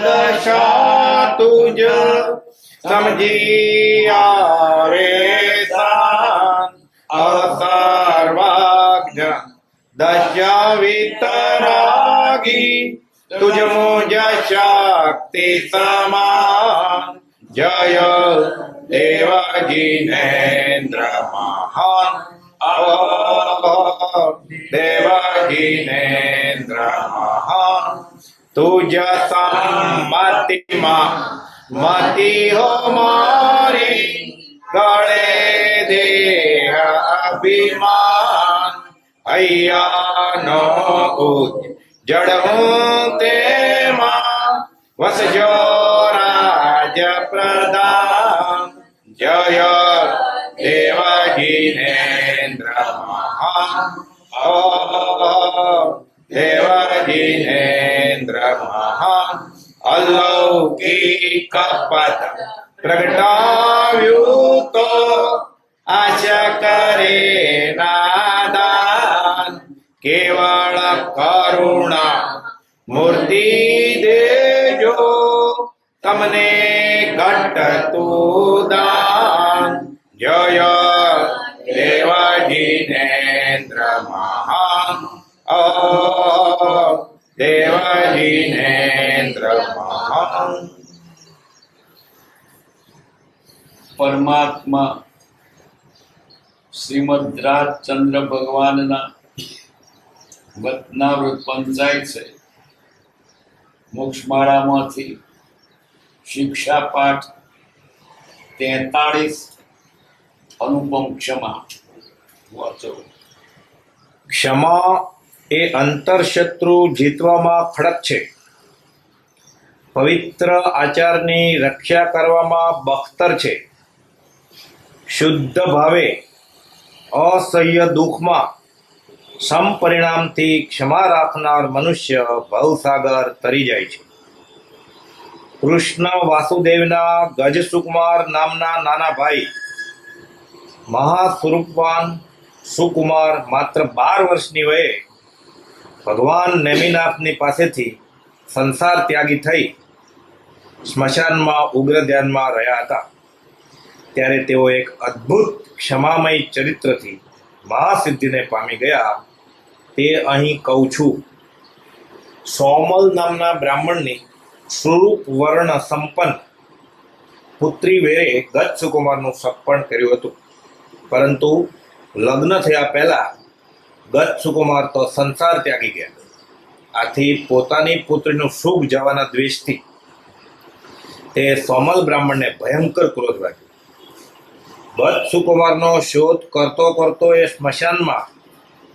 દશા તુજ સમજી આવે સાન અસર્વજ્ઞ દશા વિતરાગી તુજ મુજ શક્તિ સમાન જય દેવજીનેન્દ્ર મહાન દેવજીનેન્દ્ર મહાન તુજ સંમતિમાં મતિ હો મારી ગળે દેહ અભિમાન હૈયાનો જડ હું તેમાં વસજો રાજ પ્રદાન જય દેવજીનેન્દ્ર મહાન દેવજીનેન્દ્ર મહાન અલૌકિક પદ પ્રગટાવ્યું તો આશા કરે નાદાન કેવળ કરુણા મૂર્તિ દેજો તમને ઘટતું દાન જય દેવજીનેન્દ્ર મહાન દેવજીનેન્દ્ર મહાન પરમાત્મા શ્રીમદ રાજચંદ્ર ભગવાનના વતનાવૃત પંચાયત છે. મોક્ષમાળામાંથી શિક્ષા પાઠ 43 અનુપમ ક્ષમા વાંચો. ક્ષમા એ અંતરશત્રુ જીતવામાં ખડક છે. પવિત્ર આચારની રક્ષા કરવામાં બખ્તર છે. શુદ્ધ ભાવે અસહ્ય દુઃખમાં સમપરિણામથી ક્ષમા રાખનાર મનુષ્ય ભવસાગર તરી જાય છે. કૃષ્ણ વાસુદેવના ગજ સુકુમાર નામના નાના ભાઈ મહાસ્વરૂપવાન સુકુમાર માત્ર 12 વર્ષની વયે ભગવાન નેમિનાથની પાસેથી સંસાર ત્યાગી થઈ સ્મશાનમાં ઉગ્ર ધ્યાનમાં રહ્યા હતા. ત્યારે તેઓ એક અદ્ભુત ક્ષમામય ચરિત્રથી મહાસિદ્ધિને પામી ગયા. તે અહીં કહું છું. સોમલ નામના બ્રાહ્મણની સ્વરૂપ વર્ણ સંપન્ન પુત્રી વેરે ગજ સુકુમારનું સપણ કર્યું હતું. પરંતુ લગ્ન થયા પહેલા ગજ સુકુમાર તો સંસાર ત્યાગી ગયા. આથી પોતાની પુત્રીનું સુખ જવાના દ્વેષથી તે સોમલ બ્રાહ્મણને ભયંકર ક્રોધ લાગ્યો. ગજ સુકુમારનો શોધ કરતો કરતો એ સ્મશાનમાં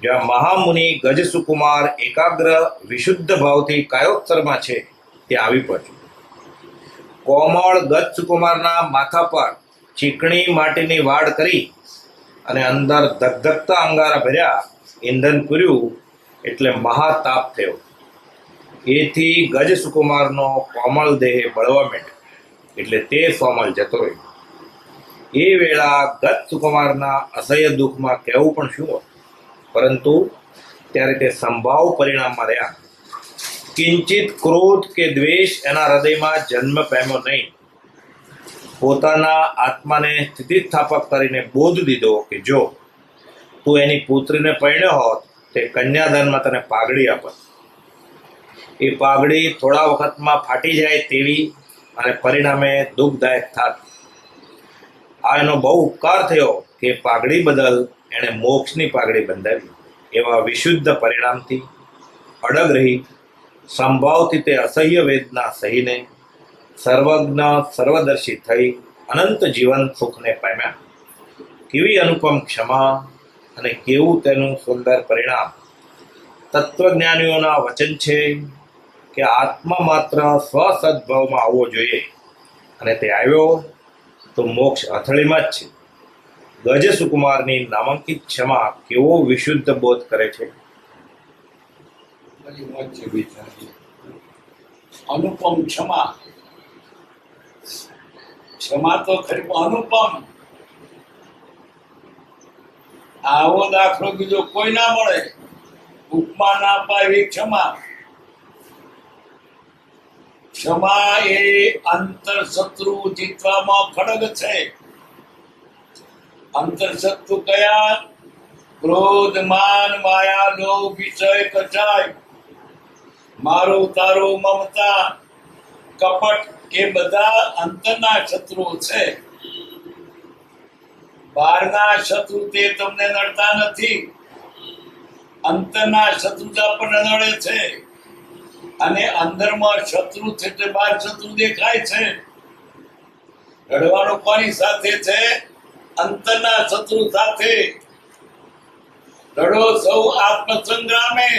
જ્યાં મહામુનિ ગજ સુકુમાર એકાગ્ર વિશુદ્ધ ભાવથી કાયોત્સરમાં છે ત્યાં આવી પહોંચ્યો. કોમળ ગજ સુકુમારના માથા પર ચીકણી માટીની વાડ કરી અને અંદર ધગધગતા અંગારા ભર્યા ઈંધણ પૂર્યું એટલે મહાતાપ થયો. એથી ગજ સુકુમારનો કોમળ દેહ બળવા માંડ્યો એટલે તે સોમલ જતો રહ્યો. એ વેળા ગજ સુકુમારના અસહ્ય દુઃખમાં કહેવું પણ શું હતું, પરંતુ ત્યારે તે સંભાવ પરિણામમાં રહ્યા. કિંચિત ક્રોધ કે દ્વેષ એના હૃદયમાં જન્મ પામ્યો નહીં. પોતાના આત્માને સ્થિતિસ્થાપક કરીને બોધ દીધો કે જો તું એની પુત્રીને પરણ્યો હોત તે કન્યાદાનમાં તને પાઘડી આપત. એ પાઘડી થોડા વખતમાં ફાટી જાય તેવી અને પરિણામે દુઃખદાયક થાત. આ એનો બહુ ઉપકાર થયો કે પાઘડી બદલ એણે મોક્ષની પાઘડી બંધાવી. એવા વિશુદ્ધ પરિણામથી અડગ રહી સંભાવથી તે અસહ્ય વેદના સહીને સર્વજ્ઞ સર્વદર્શી થઈ અનંત જીવન સુખને પામ્યા. કેવી અનુપમ ક્ષમા અને કેવું તેનું સુંદર પરિણામ. તત્વજ્ઞાનીઓના વચન છે કે આત્મા માત્ર સ્વસદભાવમાં આવવો જોઈએ, અને તે આવ્યો તો મોક્ષ હથળીમાં જ છે. ગજ સુકુમારની નામાંકિત ક્ષમા કેવો વિશુદ્ધ બોધ કરે છે. અનુપમ ક્ષમા. ક્ષમા તો ખરી પણ અનુપમ. આવો દાખલો બીજો કોઈ ના મળે. ઉપમા ના અપાય એવી ક્ષમા. ક્ષમા એ અંતર શત્રુ જીતવામાં ખડગ છે. અંતર શત્રુ કયા? ક્રોધ, માન, માયા, લોભ, વિષય, કચાય, મારું તારું, મમતા, કપટ એ બધા અંતરના શત્રુઓ છે. બહારના શત્રુ તે તમને નડતા નથી, અંતરના શત્રુતા પણ નડે છે. અને અંદરમાં શત્રુ છે એટલે બહાર શત્રુ દેખાય છે. લડવાનું કોની સાથે છે? અંતરના શત્રુ સાથે. લડો સૌ આત્મસંગ્રામે.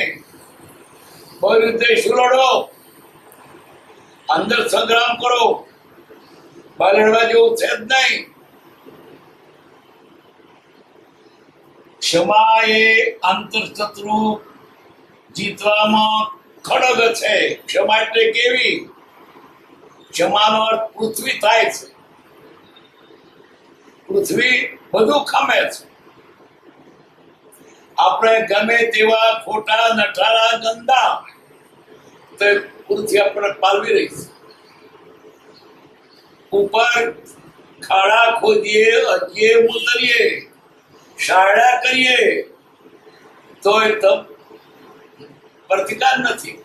કોઈ રીતે શું લડો? અંદર સંગ્રામ કરો. બહાર લડવા જેવું છે જ નહીં. ક્ષમા એ અંતર શત્રુ જીતવામાં ખડગ છે. ક્ષમા એટલે કેવી? ક્ષમાનો અર્થ પૃથ્વી થાય છે. પૃથ્વી બધું ખમે છે. આપણે ગમે તેવા ખોટા, નઠારા, ગંદા તો પૃથ્વી આપણે પાલવી રહી છે. ઉપર ખાડા ખોદીએ, અજીએ, ઉતરીએ, શાળા કરીએ તોય તો પ્રતિકાર નથી.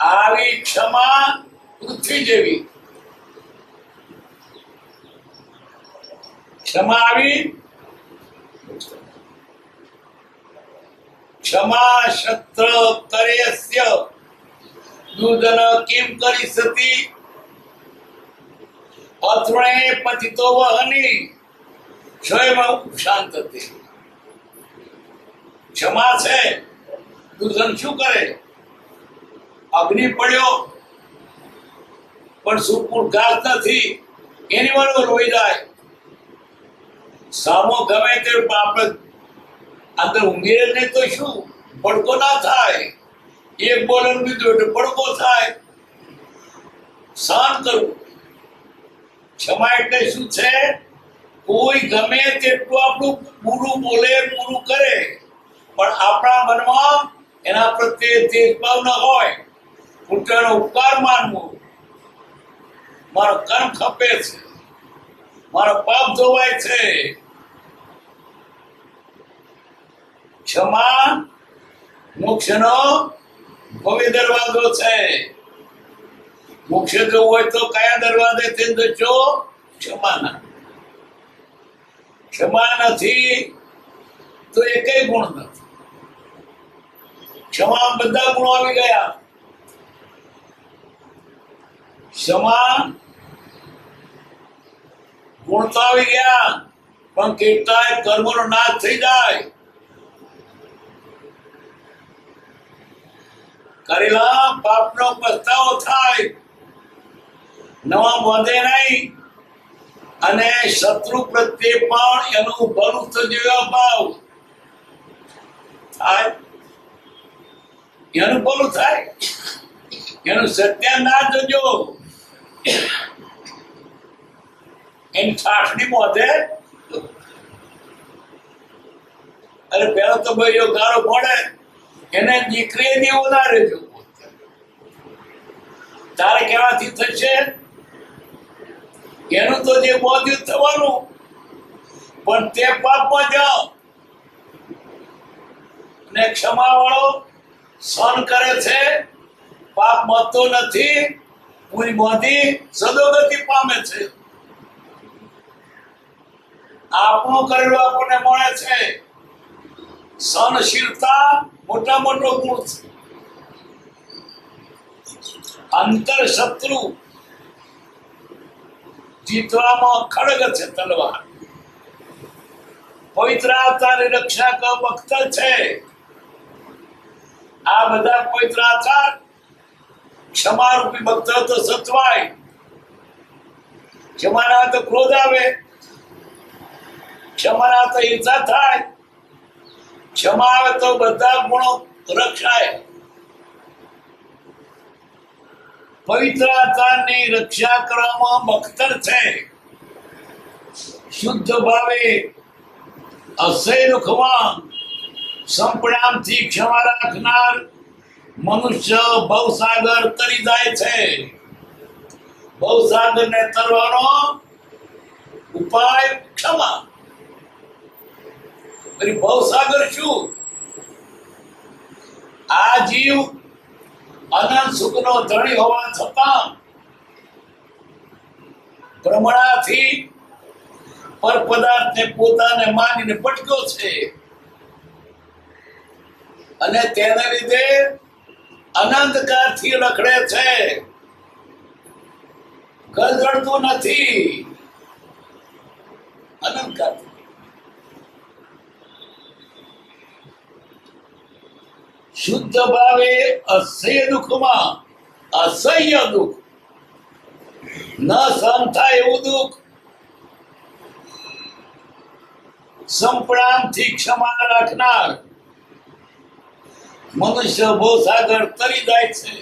આવી ક્ષમા પૃથ્વી જેવી. ક્ષમા આવી. ક્ષમા શસ્ત્ર કર્યસ્ય દૂધન કિમ કરી સતી અથર્ણે પતિતો વહની સ્વયં શાંતતે. ક્ષમા છે. દૂધન શું કરે? અગ્નિ પડ્યો પણ સુકૂળ ઘાસ નથી, એની બરોબર હોઈ જાય. સામો ગમે તે આપણે અંદર ઊંઘીએ નહીં તો શું પડકો ના થાય? એક બોલન બીજું એટલે પડકો થાય. સહન કરવું. ક્ષમા એટલે શું છે? કોઈ ગમે તેટલું આપણું બુરું બોલે, બુરું કરે, પણ આપણા મનમાં એના પ્રત્યે દેશભાવ ન હોય. ઉલટાનો ઉપકાર માનવો. મારો કર્મ ખપે છે, મારો પાપ ધોવાય છે. ક્ષમા મોક્ષનો ભવ્ય દરવાજો છે. મોક્ષ જવું હોય તો કયા દરવાજેથી જશો? ક્ષમાના. ક્ષમા નથી તો એકેય ગુણ નથી. ક્ષમા બધા ગુણો આવી ગયા. ક્ષમા ગુણ તો આવી ગયા, પણ કેટલાય કર્મોનો નાશ થઈ જાય. કરેલા પાપનો પસ્તાવો થાય, નવા વધે નહીં. અને શત્રુ પ્રત્યે પણ એનું ભલું જેવા ભાવ થાય. એનું ભલું થાય, એનું સત્ય ના જજો. એની ઠાઠડી મોઢે અરે પેલો તો ભાઈઓ ગાળો પડે, એને દીકરી દેવો ના રહેજો. તારે કેવાથી થશે? એનું તો જે બોધ્યું થવાનું, પણ તે પાપમાં જાઓ. ને ક્ષમા વાળો સહન કરે છે, પાપ મળતો નથી, પૂરી બોધી સદોગતિ પામે છે. આપણું કરેલું આપણને મળે છે. સહનશીલતા મોટા મોટો ગુણ છે. અંતર શત્રુ જીતવામાં ખડગ છે, તલવાર. પવિત્ર આચારની રક્ષા ક વખત છે. આ બધા પવિત્ર આચાર ક્ષમા રૂપી ભક્ત તો સચવાય. ક્ષમા ના તો ક્રોધ આવે, ક્ષમા ના તો ઈર્ષા થાય, ક્ષમા આવે તો બધા ગુણો રક્ષાય. પવિત્ર આચારની રક્ષા કરવામાં બખ્તર છે. શુદ્ધ ભાવે અસહ્ય દુઃખમાં સંપણામથી ક્ષમા રાખનાર મનુષ્ય ભવસાગર તરી જાય છે. ભવસાગરને તરવાનો ઉપાય ક્ષમા. પછી ભવસાગર શું? આ જીવ અનંત સુખનો ધણી હોવા છતાં ભ્રમણાથી પર પદાર્થને પોતાને માનીને ભટક્યો છે અને તેને લીધે અનંતકાળથી રખડે છે. ગળગળતું નથી. અનંતકાળ શુદ્ધ ભાવે અસહ્ય દુઃખમાં અસહ્ય દુઃખ ન સહન થાય એવું દુઃખ સંપ્રામથી ક્ષમા રાખનાર મનુષ્ય ભવસાગર તરી જાય છે.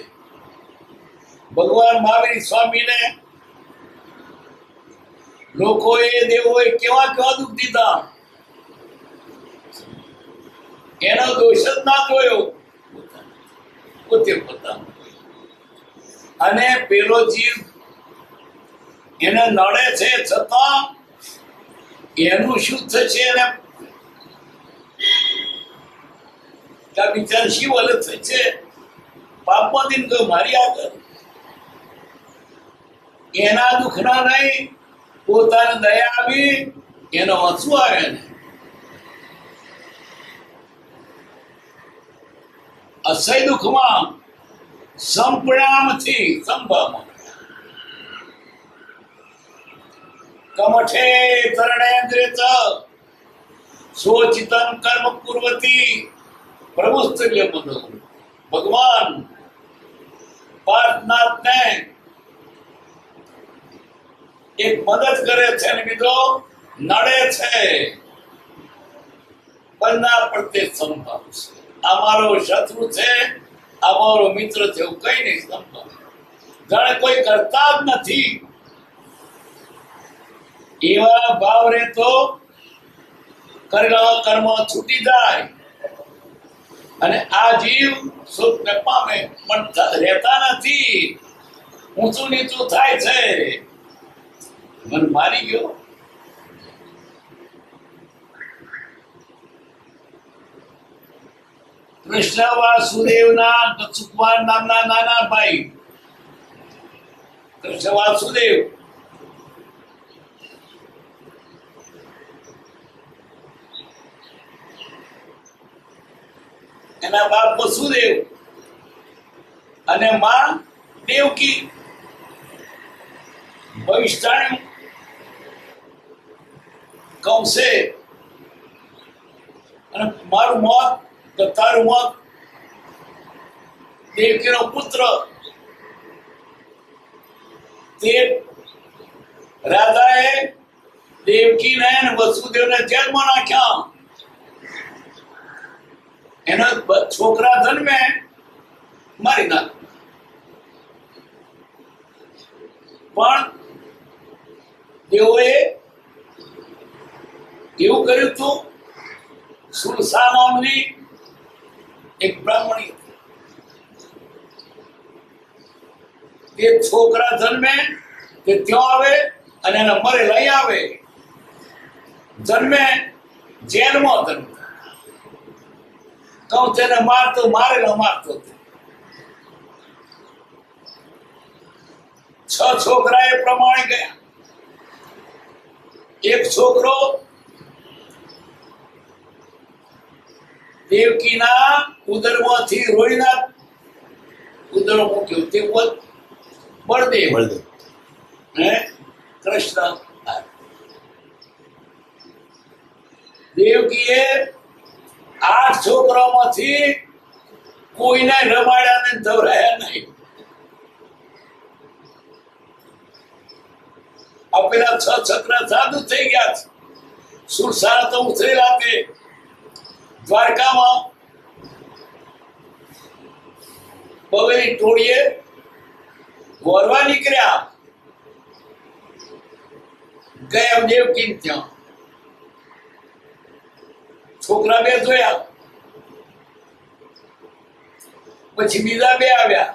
ભગવાન મહાવીર સ્વામીને લોકોએ દેવોએ કેવા કેવા દુઃખ દીધા, એનો દોષ જ ના જોયો, પોતે પોતાનો. અને પેલો જીવ એને નડે છે છતાં એનું શું થશે? એને બિચાર શિવ અલગ થશે. પાપમાં દિન કહ્યું મારી આગળ એના દુઃખના નહીં, પોતાને દયા આવી એનો હસવું આવે ને. અસહ્ય દુઃખમાં સંપ્રામથી સંભાવમાં કમઠે તરણેન્દ્રિત સ્વચિતન કર્મ કુર્વતી પ્રભુસ્તલ્ય મનો. ભગવાન પાર્થનાથને એક મદદ કરે છે અને બીજો નડે છે. બંને પ્રત્યે સંભાવ છે. અમારો શત્રુ છે, અમારો મિત્ર છે, એવું કઈ નહીં સંભાવ. જાણે કોઈ કરતા જ નથી એવા ભાવ રે તો કરેલા કર્મ છૂટી જાય અને આ જીવ સુખને પામે, પણ રહેતા નથી. ઊંચું નીચું થાય છે. મન મારી ગયો. કૃષ્ણ વાસુદેવના સુકુમાર નામના નાના ભાઈ કૃષ્ણ વાસુદેવ એના બાપ વસુદેવ અને માં દેવકી ભવિષ્યવાણી કૌશે અને મારું મોત તો તારું મોત. દેવકીનો પુત્ર તે રાધાએ દેવકીને અને વસુદેવને જેલમાં નાખ્યા. એના છોકરા જન્મે મારી નાખ. પણ તેઓએ એવું કર્યું હતું. સુરસા નામની એક બ્રાહ્મણી, તે છોકરા જન્મે તે ત્યાં આવે અને એને મરે લઈ આવે. જન્મે જેલમાં જન્મે. કહું તેને મારતો, મારેલો મારતો. 6 છોકરા એ પ્રમાણે ગયા. એક છોકરો દેવકીના ઉદરમાંથી રોઈના ઉદર મૂક્યો. તે બળદેવ હે કૃષ્ણ. દેવકીએ 8 છોકરામાંથી કોઈને રમાડ્યા ને ધવરાયા નહીં. આ પેલા 6 છોકરા સાધુ થઈ ગયા છે. સુરસારા તો ઉતરેલા તે દ્વારકામાં બવેરી ટોળીએ ગોરવા નીકળ્યા. ગયા દેવકી ત્યાં છોકરા બે જોયા. પછી બીજા બે આવ્યા.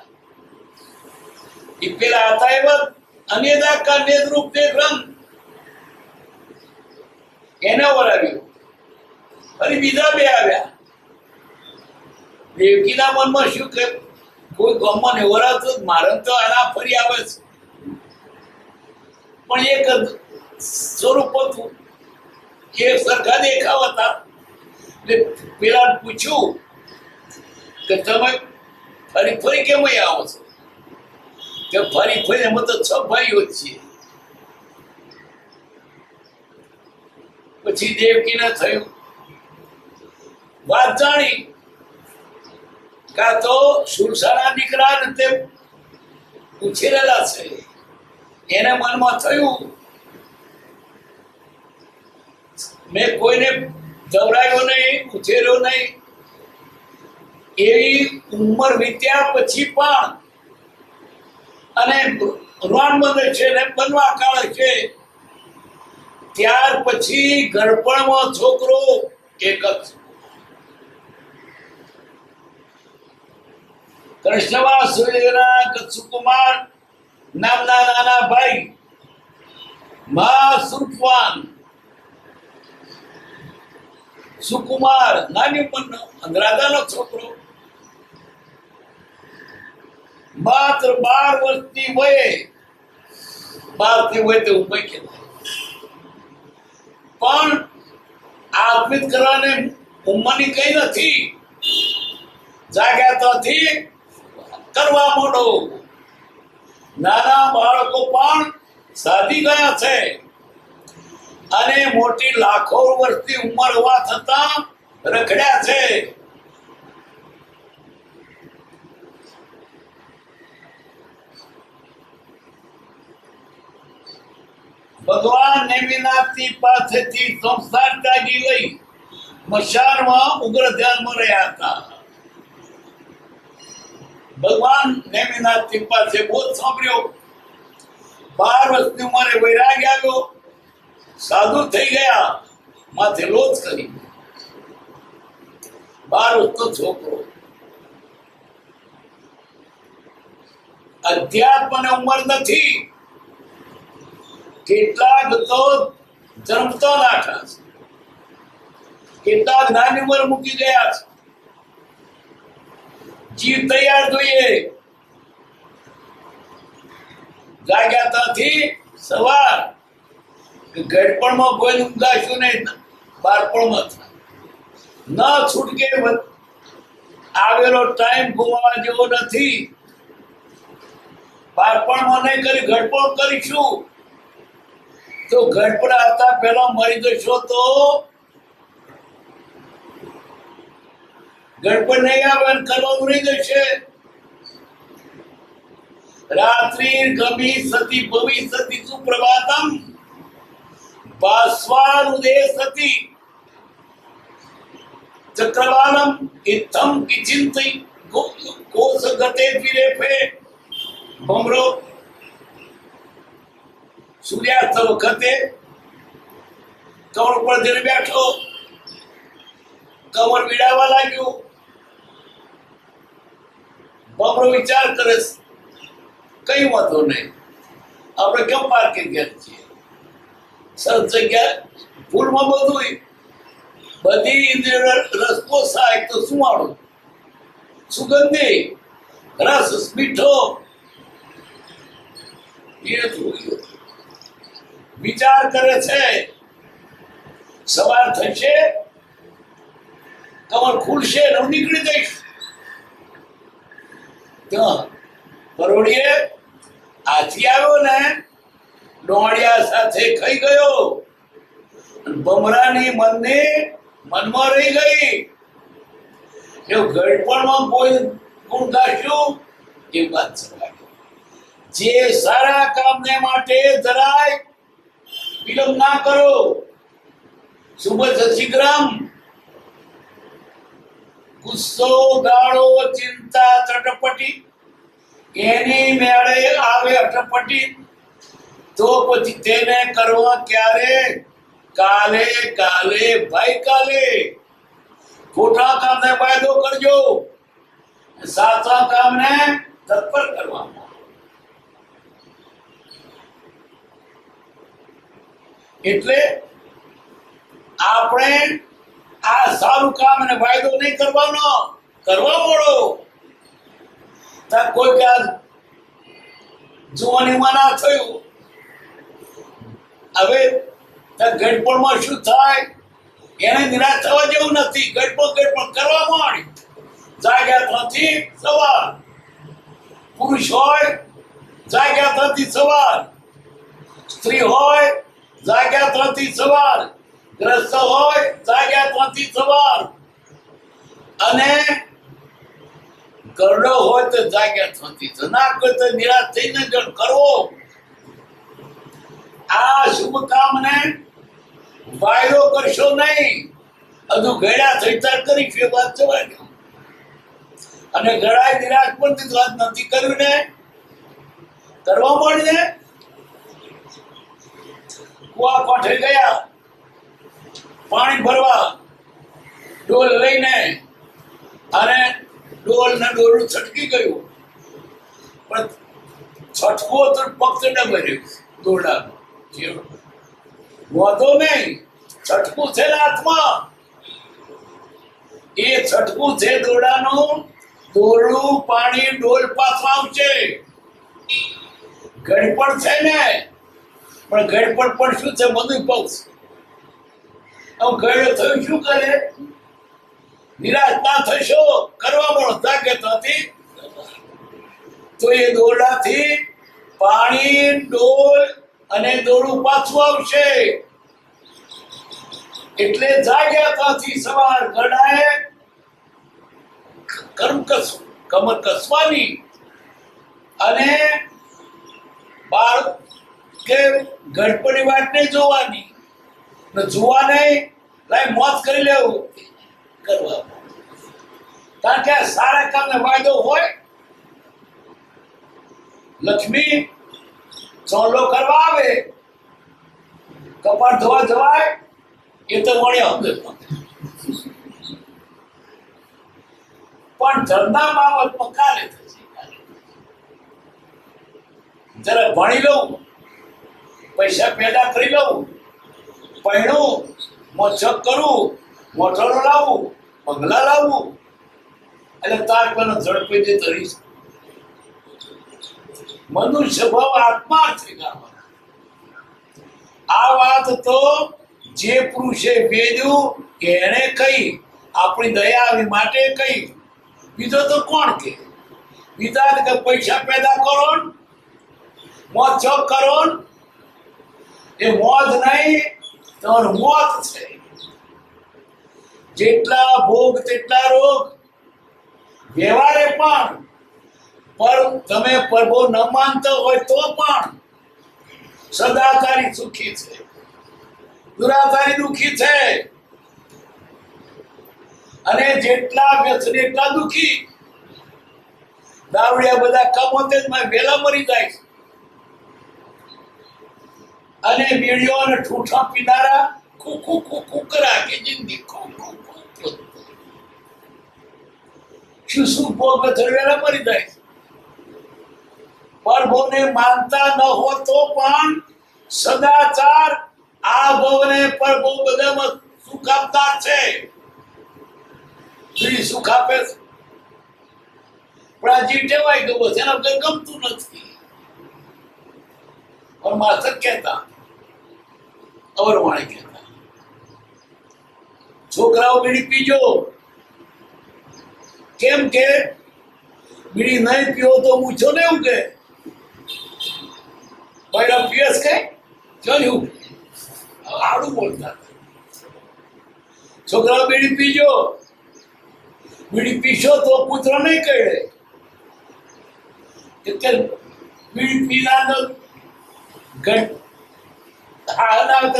એ પેલા હતા એવા અનેદાકાર નેદ્રુપ તે ગ્રંથ એને વરાવ્યો. ફરી બીજા બે આવ્યા. દેવકીના મનમાં શું કે કોઈ ગામમાં ને વરાવતો મારે તો આના ફરી આવે છે, પણ એક સ્વરૂપ હતું, એક સરખા દેખાવ હતા. એટલે પેલા પૂછ્યું કે તમે ફરી ફરી કેમ અહીં આવો છો? કે ફરી ફરી એમાં તો 6 ભાઈઓ જ છીએ. પછી દેવકીને થયું વાત જાણી કા તો સુરસાના દીકરા ને તે ઉછેરેલા છે. એને મનમાં થયું મેં કોઈને જવરાયો નહીં, ઉછેર્યો નહીં. એવી ઉંમર વીત્યા પછી પણ અને રોણ બંધ છે ને બનવા કાળ છે, ત્યાર પછી ગળપણમાં છોકરો એક જ. કૃષ્ણવાસુદેવના સુકુમાર નામના નાના ભાઈ સુરપાન સુકુમાર નાની ઉંમરનો રાજાનો છોકરો, માત્ર 12 વર્ષની વયે, 12 ની વયે તે ઉંમર કે પણ આત્મિત કરવાને ઉંમરની કઈ નથી. જાગ્યા તો કરવા માંડો. નાના બાળકો પણ સાધી ગયા છે અને મોટી લાખો વર્ષની ઉંમર હોવા છતાં રખડ્યા છે. ભગવાન નેમિનાથની પાસેથી સંસાર ત્યાગી લઈ મશાનમાં ઉગ્ર ધ્યાનમાં રહ્યા હતા. ભગવાન નેમિનાથની પાસે બોધ સાંભળ્યો. 12 વર્ષની ઉંમરે વૈરાગ્ય આવ્યો, સાધુ થઈ ગયા, માથે લોચ કરી. 12 વર્ષનો છોકરો. અધ્યાત્મને ઉંમર નથી. કેટલાક તો જન્મતા નાઠા છે, કેટલાક નાની ઉંમર મૂકી ગયા છે. જીવ તૈયાર જોઈએ. જાગ્યા ત્યાંથી સવાર ગડપણમાં કોઈ ઊંઘાશું નહીં, બાળપણમાં ન છૂટકે. આવેલો ટાઈમ ગુમાવા જેવો નથી. બાળપણમાં નહીં કરી ગડપણ કરીશું તો ગડપણ આવતા પહેલા મરી જશો તો ગડપણ નહીં આવે અને કરવાનું રહી જશે. રાત્રિ ગમી સતી ભવિષ્યતિ સુપ્રભાતમ ભાસ્વાર ઉદય સતી ચક્રવાલમ ઇત્થમ કિચિંતિ કોષ ગતે વિરેફે. ભમરો સૂર્યાસ્ત વખતે કમર પર જઈને બેઠો, કમર વિડાવા લાગ્યું. ભમરો વિચાર કરે કઈ વાંધો નહીં, આપણે કેમ પાર્કિંગ ગયા છીએ, સરસ જગ્યા, ફૂલમાં બધું બધી ઇન્દ્રિયો રસકો થાય તો શું વાળું, સુગંધી રસ મીઠો. એ જોયું વિચાર કરે છે સવાર થશે, કમર ખુલશે, હું નીકળી જઈશ. પરોડીએ હાથી આવ્યો ને ડોડિયા સાથે ખાઈ ગયો. ભમરાની મનમાં રહી ગઈ. એવું ગળપણમાં કોઈ ગુણ ગાશું એ વાત છે. જે સારા કામને માટે જરાય વિલંબ ના કરો. શુભ શશિગ્રામ. ગુસ્સો, ગાળો, ચિંતા, ચટપટી એની મેળે આવે અટપટી તો પછી તેને કરવા ક્યારે? કાલે કાલે ભાઈ કાલે. ખોટા કામને વાયદો કરજો સાચા કામને તત્પર કરવામાં. એટલે આપણે આ સારું કામ અને વાયદો નહીં કરવાનો, કરવા પડો. કોઈ કે જુવાનીમાં ના થયું, હવે ગડપણમાં શું થાય એને નિરાશ થવા જેવું નથી. ગડપણ કરવા માંડ. જાગ્યા ત્યાંથી સવાર. પુરુષ હોય જાગ્યા ત્યાંથી સવાર, સ્ત્રી હોય જાગ્યા ત્યાંથી સવાર, ગ્રસ્ત હોય જાગ્યા ત્યાંથી સવાર, અને કરડો હોય તો જાગ્યા ત્યાંથી. ના કોઈ તો નિરાશ થઈને જ કરવો. આ શુભ કામને વાયદો કરશો નહીં. હજુ ઘડા થઈ તાર કરી વાત જવા દો. અને ઘડાય નિરાશ પણ વાત નથી કર્યું ને, કરવા મળે. કુવા કોઠે ગયા પાણી ભરવા, ડોલ લઈને, અને ડોલ ને ડોલું છટકી ગયું, પણ છટકો તો પગ ન ભર્યું દોરડા. વાંધો નહીં, છટકું છે ને હાથમાં. એ છટકું છે દોરડાનું. દોરડું પાણી ડોલ પાછું આવશે. ગડપણ છે ને, પણ ગડપણ પણ શું છે? બધું પક્ષ. હવે ગળ્યો થયું શું કરે? નિરાશ ના થશો, કરવા મળો. જાગે ત્યાંથી તો એ દોરડાથી પાણી ડોલ અને દોરડું પાછું આવશે. એટલે જાગ્યા ત્યાંથી સવાર. ગળાએ કમર કસવાની, અને બાળ કે ગડપણની વાત નહીં જોવાની, જોવા નહીં, લાઈ મોત કરી લેવું, કરવા. કારણ કે સારા કામને વાયદો હોય. લક્ષ્મી ચોલો કરવા આવે, કપાળ ધોવા જવાય, એ તો મળ્યા અંદર. પણ ધંધા બાબતમાં કાલે થશે. જરા ભણી લઉં, પૈસા પેદા કરી લઉં, પૈણું, મોછક કરું, મોટરો લાવું, બંગલા લાવું, એટલે તાર પેલો ઝડપી ધરીશ. મનુષ્ય ભાવ આત્મા છે. આ વાત તો જે પુરુષે વેદ્યું એને કહી, આપણી દયા આવી માટે કહી. બીજો તો કોણ કે? બીજા કે પૈસા પેદા કરો, મોજ ચોક કરો. એ મોજ નહીં, તમારું મોત છે. જેટલા ભોગ તેટલા રોગ. વ્યવહારે પણ, પર તમે પ્રભુ ન માનતો હોય તો પણ સદાચારી સુખી છે, દુરાચારી દુખી છે. અને જેટલા વ્યસની એટલા દુખી. દારૂડિયા બધા કમોતે જ વહેલા મરી જાય છે. અને બીડીઓ અને ઠૂઠા પીનારા ખુખુ ખુખુ કરા કે જિંદગી ખુખુ ખુખુ. શું ભોગ વહેલા મરી જાય છે. પ્રભુને માનતા ન હો તો પણ સદાચાર આ ભવને પ્રભુ બધામાં સુખ આપનાર છે. સુખ આપે છે, પણ આ જીવ ટેવાઈ ગયો બસ. એના વગર ગમતું નથી. और मास्टर कहता, અવરવાણી કહેતા, છોકરાઓ બીડી પીજો. કેમ કે બીડી નહીં પીવો તો મૂછો ને એવું કે પહેલા પીએસ કે ચાલ્યું આડું બોલતા. છોકરાઓ બીડી પીજો. બીડી પીશો તો પુત્ર નહીં કહે. એટલે બીડી પીનારનો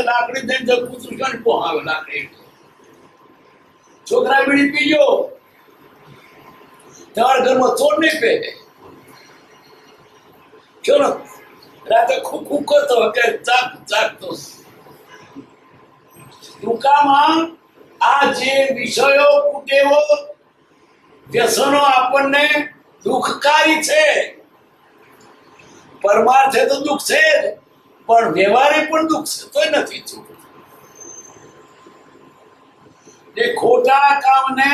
લાકડી દઈને પુત્ર ક્યાં પોહાવે લાકડી. છોકરા બીડી પીજો, તમારા ઘરમાં ચોર નહીં પહેરે. ચલો રાતે ખૂબ ખૂબ કરતો કે ચાક ચાકતો. ટૂંકામાં આ જે વિષયો કુટેવો વ્યસનો આપણને દુઃખકારી છે. પરમાર્થે તો દુઃખ છે જ, પણ વ્યવહારે પણ દુઃખ છે, તોય નથી છૂટતું. એ ખોટા કામને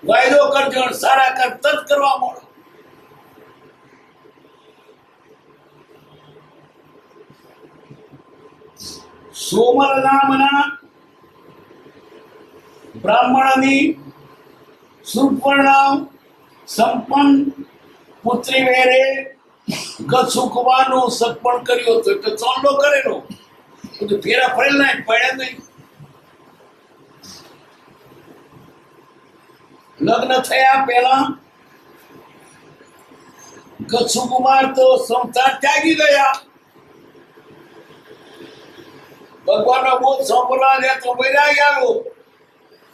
વાયદો કરજો અને સારા કામ તત કરવા મળો. સોમર નામના બ્રાહ્મણની સુપર્ણા સંપન્ન પુત્રી વેરે ગસુકવાનું સપણ કર્યું હતું. એટલે ચોંડો કરેલો, બધું ફેરા ફરેલ નહીં, પડ્યા નહીં. લગ્ન થયા પહેલા ગસુકુમાર તો સંસાર ત્યાગી ગયા. ભગવાનનો બોધ સાંભળવા ગયા તો વૈરાગ આવ્યો.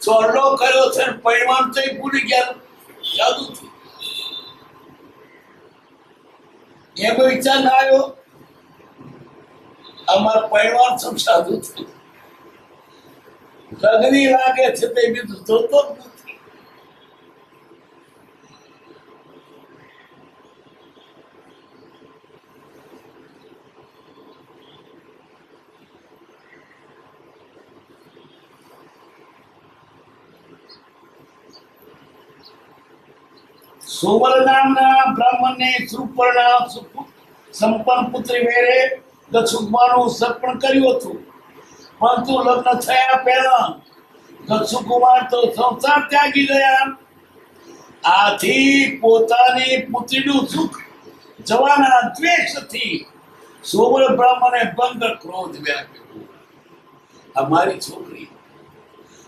ચોંડો કર્યો છે, પરિણામ તો ભૂલી ગયા. જાદુ થયું. એમ વિચાર ના આવ્યો, અમાર પરિવાર સબ સાધુ થયું. લગની લાગે છે તે બીજું જોતો જ નથી. સોમલ નામના બ્રાહ્મણને સુપર્ણા સંપન્ન પુત્રી વેરે ગસુકુમારનું સપણ કર્યું હતું. પરંતુ લગ્ન થયા પહેલા ગસુકુમાર તો સંસાર ત્યાગી ગયા. આથી પોતાની પુત્રીનું સુખ જવાના દ્વેષથી સોમલ બ્રાહ્મણે બંધ ક્રોધ વ્યાપ્યો. અમારી છોકરી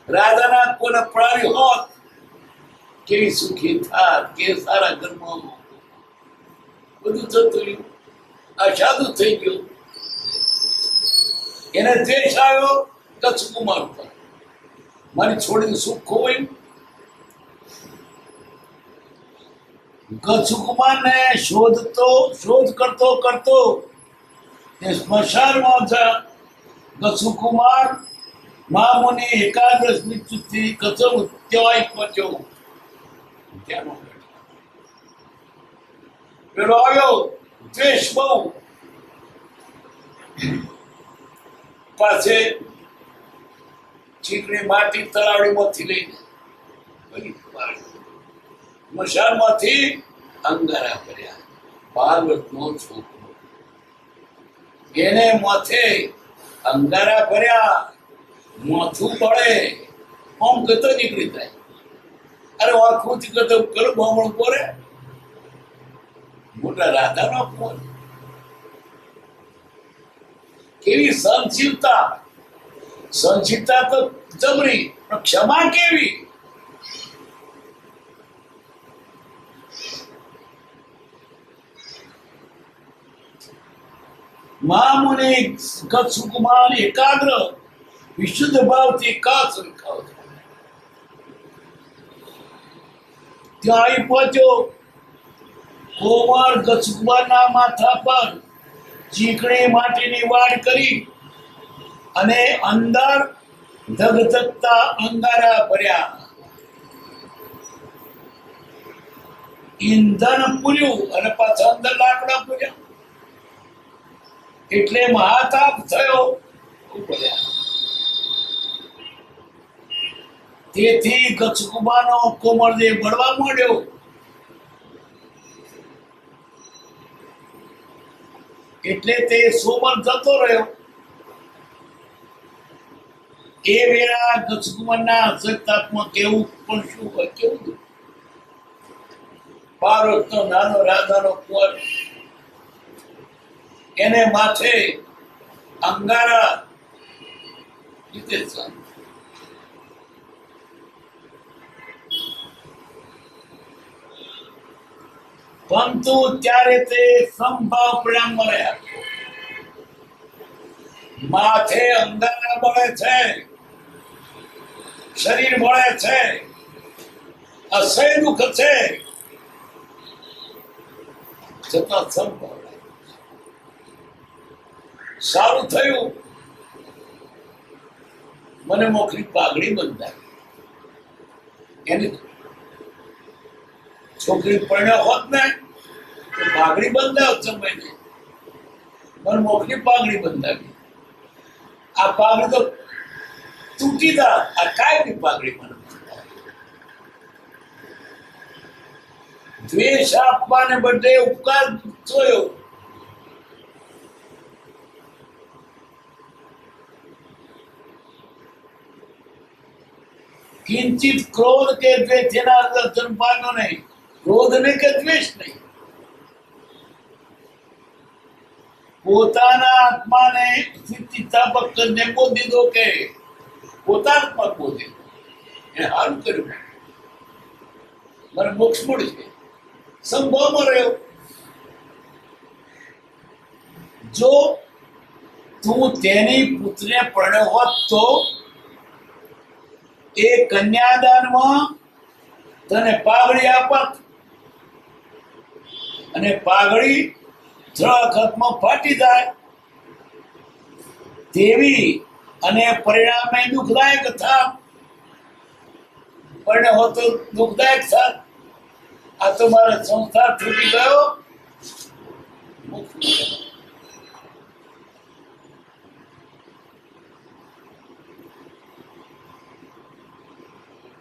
રાધાના કોને પ્રાણી હોત, કેવી સુખી થાત, કે સારા ઘરમાં બધું થતું રહ્યું. આ સાધુ થઈ ગયું. એને દ્વેષ આવ્યો ગસુકુમાર ઉપર. મારી છોડીનું સુખ ખોવાયું. ગસુકુમારને શોધ કરતો તે સ્મશાનમાં ગસુકુમાર મહામુનિ એકાદશ નિશ્ચિતથી કસમ ત્યાંય પહોંચ્યો. પેલો આવ્યો, દ્વેષ બહુ. પાસે ચીકણી માટી તલાવડીમાંથી લઈને મશાનમાંથી અંગારા કર્યા. 12 વર્ષનો છોકરો, એને માથે અંગારા ભર્યા. માથું પડે આમ કતો નીકળી જાય. અરે આખું કતો કર બામણું પોરે. મોટા રાધાનો ફોન. કેવી સહનશીલતા તો જબરી, પણ ક્ષમા કેવી. મહામુનિ ગસુકુમાર એકાગ્ર વિશુદ્ધ ભાવથી કાચ રખાવ. ત્યાં આવી પહોંચ્યો. કુમાર ગસુકુમારના માથા પર ચીકણી માટીની વાડ કરી અને અંદર ધગધગતા અંગારા ભર્યા. ઈંધણ પૂર્યું અને પાછા અંદર લાકડા પૂર્યા. એટલે મહાતાપ થયો. તેથી ગસુકુમારનો કોમળદેહ બળવા માંડ્યો. એટલે તે સોમર જતો રહ્યો. એ વેળા ગસુકુમારના અસક્તાત્મક કેવું પણ શું હોય, કેવું પાર્વતનો નાનો રાધાનો કુંવર, એને માથે અંગારા લીધે છે. પરંતુ ત્યારે તે સંભાવ પરિણામ મળ્યા. માથે અંગારા બળે છે, શરીર બળે છે, અસહ્ય દુઃખ છે, છતાં સંભાવ સારું થયું. મને મોકલી પાઘડી બંધાવી. એની છોકરી પરણ્યો હોત ને તો પાઘડી બંધાવ સમયને મનમોહની પાઘડી બંધાવી. આ પાઘડી તો તૂટી જા, આ કાયમની પાઘડી મને દ્વેષ આપવાને બદલે ઉપકાર જોયો. કિંચિત ક્રોધ કે દ્વેષ જેના અંદર જન્મ પામ્યો નહીં, ક્રોધ નહીં કે દ્વેષ નહીં. પોતાના આત્માને સ્થિતિસ્થાપક કરીને બોધી દો કે પોતાના પર બોધી દો. એ સારું કર્યું, મને મોક્ષ મળશે. સંભવમાં રહ્યો. જો તું તેની પુત્રને પરણ્યો હોત તો એ કન્યાદાનમાં તને પાઘડી આપત, અને પાઘડી 3 વખતમાં ફાટી જાય તેવી અને પરિણામે દુઃખદાયક થાત. પરણ્યો હોત તો દુઃખદાયક થાત. આ તો મારો સંસાર છૂટી ગયો.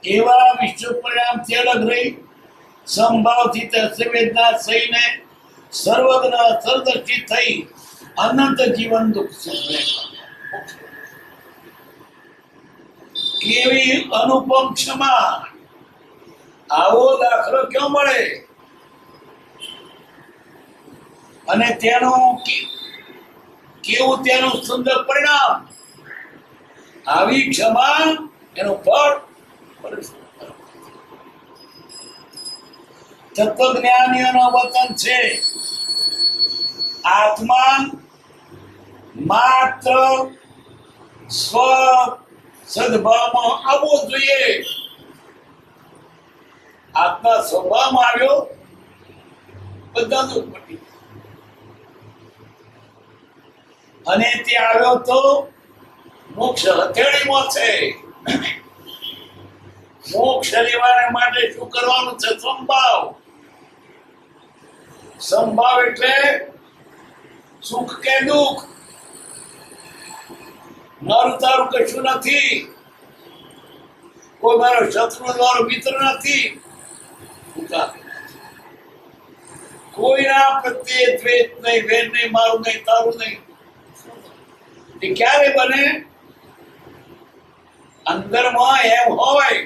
એવા વિશ્વ પરિણામથી અલગ રહી સંભાવથી તે સંવેદના સહીને સર્વજ્ઞ સર્વદર્શી થઈ અનંત જીવન દુઃખ સુખ. કેવી અનુપમ ક્ષમા! આવો દાખલો ક્યાં મળે? અને તેનું કેવું તેનું સુંદર પરિણામ! આવી ક્ષમા એનું ફળ તત્વજ્ઞાનીઓનો વતન છે. આત્મા માત્ર સ્વ સદભાવમાં આવવો જોઈએ. આત્મા સ્વભાવમાં આવ્યો, બધા દુઃખ પટી. અને તે આવ્યો તો મોક્ષ હથેળીમાં છે. મોક્ષ લેવા માટે શું કરવાનું છે? સંભાવ. સંભાવ એટલે સુખ કે દુઃખ. મારું તારું કશું નથી, કોઈ મારો શત્રુ મારો મિત્ર નથી, કોઈના પ્રત્યે દ્વેષ નહીં, વેર નહીં, મારું નહીં, તારું નહીં. એ ક્યારે બને? અંદરમાં એમ હોય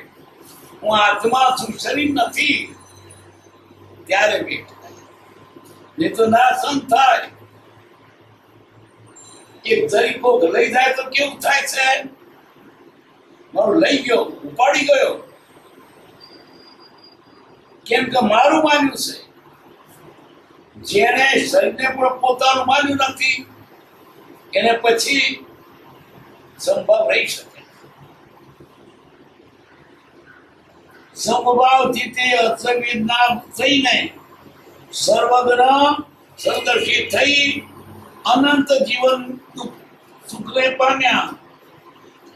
હું આત્મા છું, શરીર નથી, ત્યારે ભેટ થાય. નહીં તો નાશન થાય. એક જરીકો લઈ જાય તો કેવું થાય છે? મારું લઈ ગયો, ઉપાડી ગયો. કેમ કે મારું માન્યું છે. જેને શરીરને પણ પોતાનું માન્યું નથી એને પછી સંભાવ રહી શકે. સમભાવથી તે અસંવેદના થઈને સર્વજ્ઞ સર્વદર્શી થઈ અનંત જીવન સુખને પામ્યા.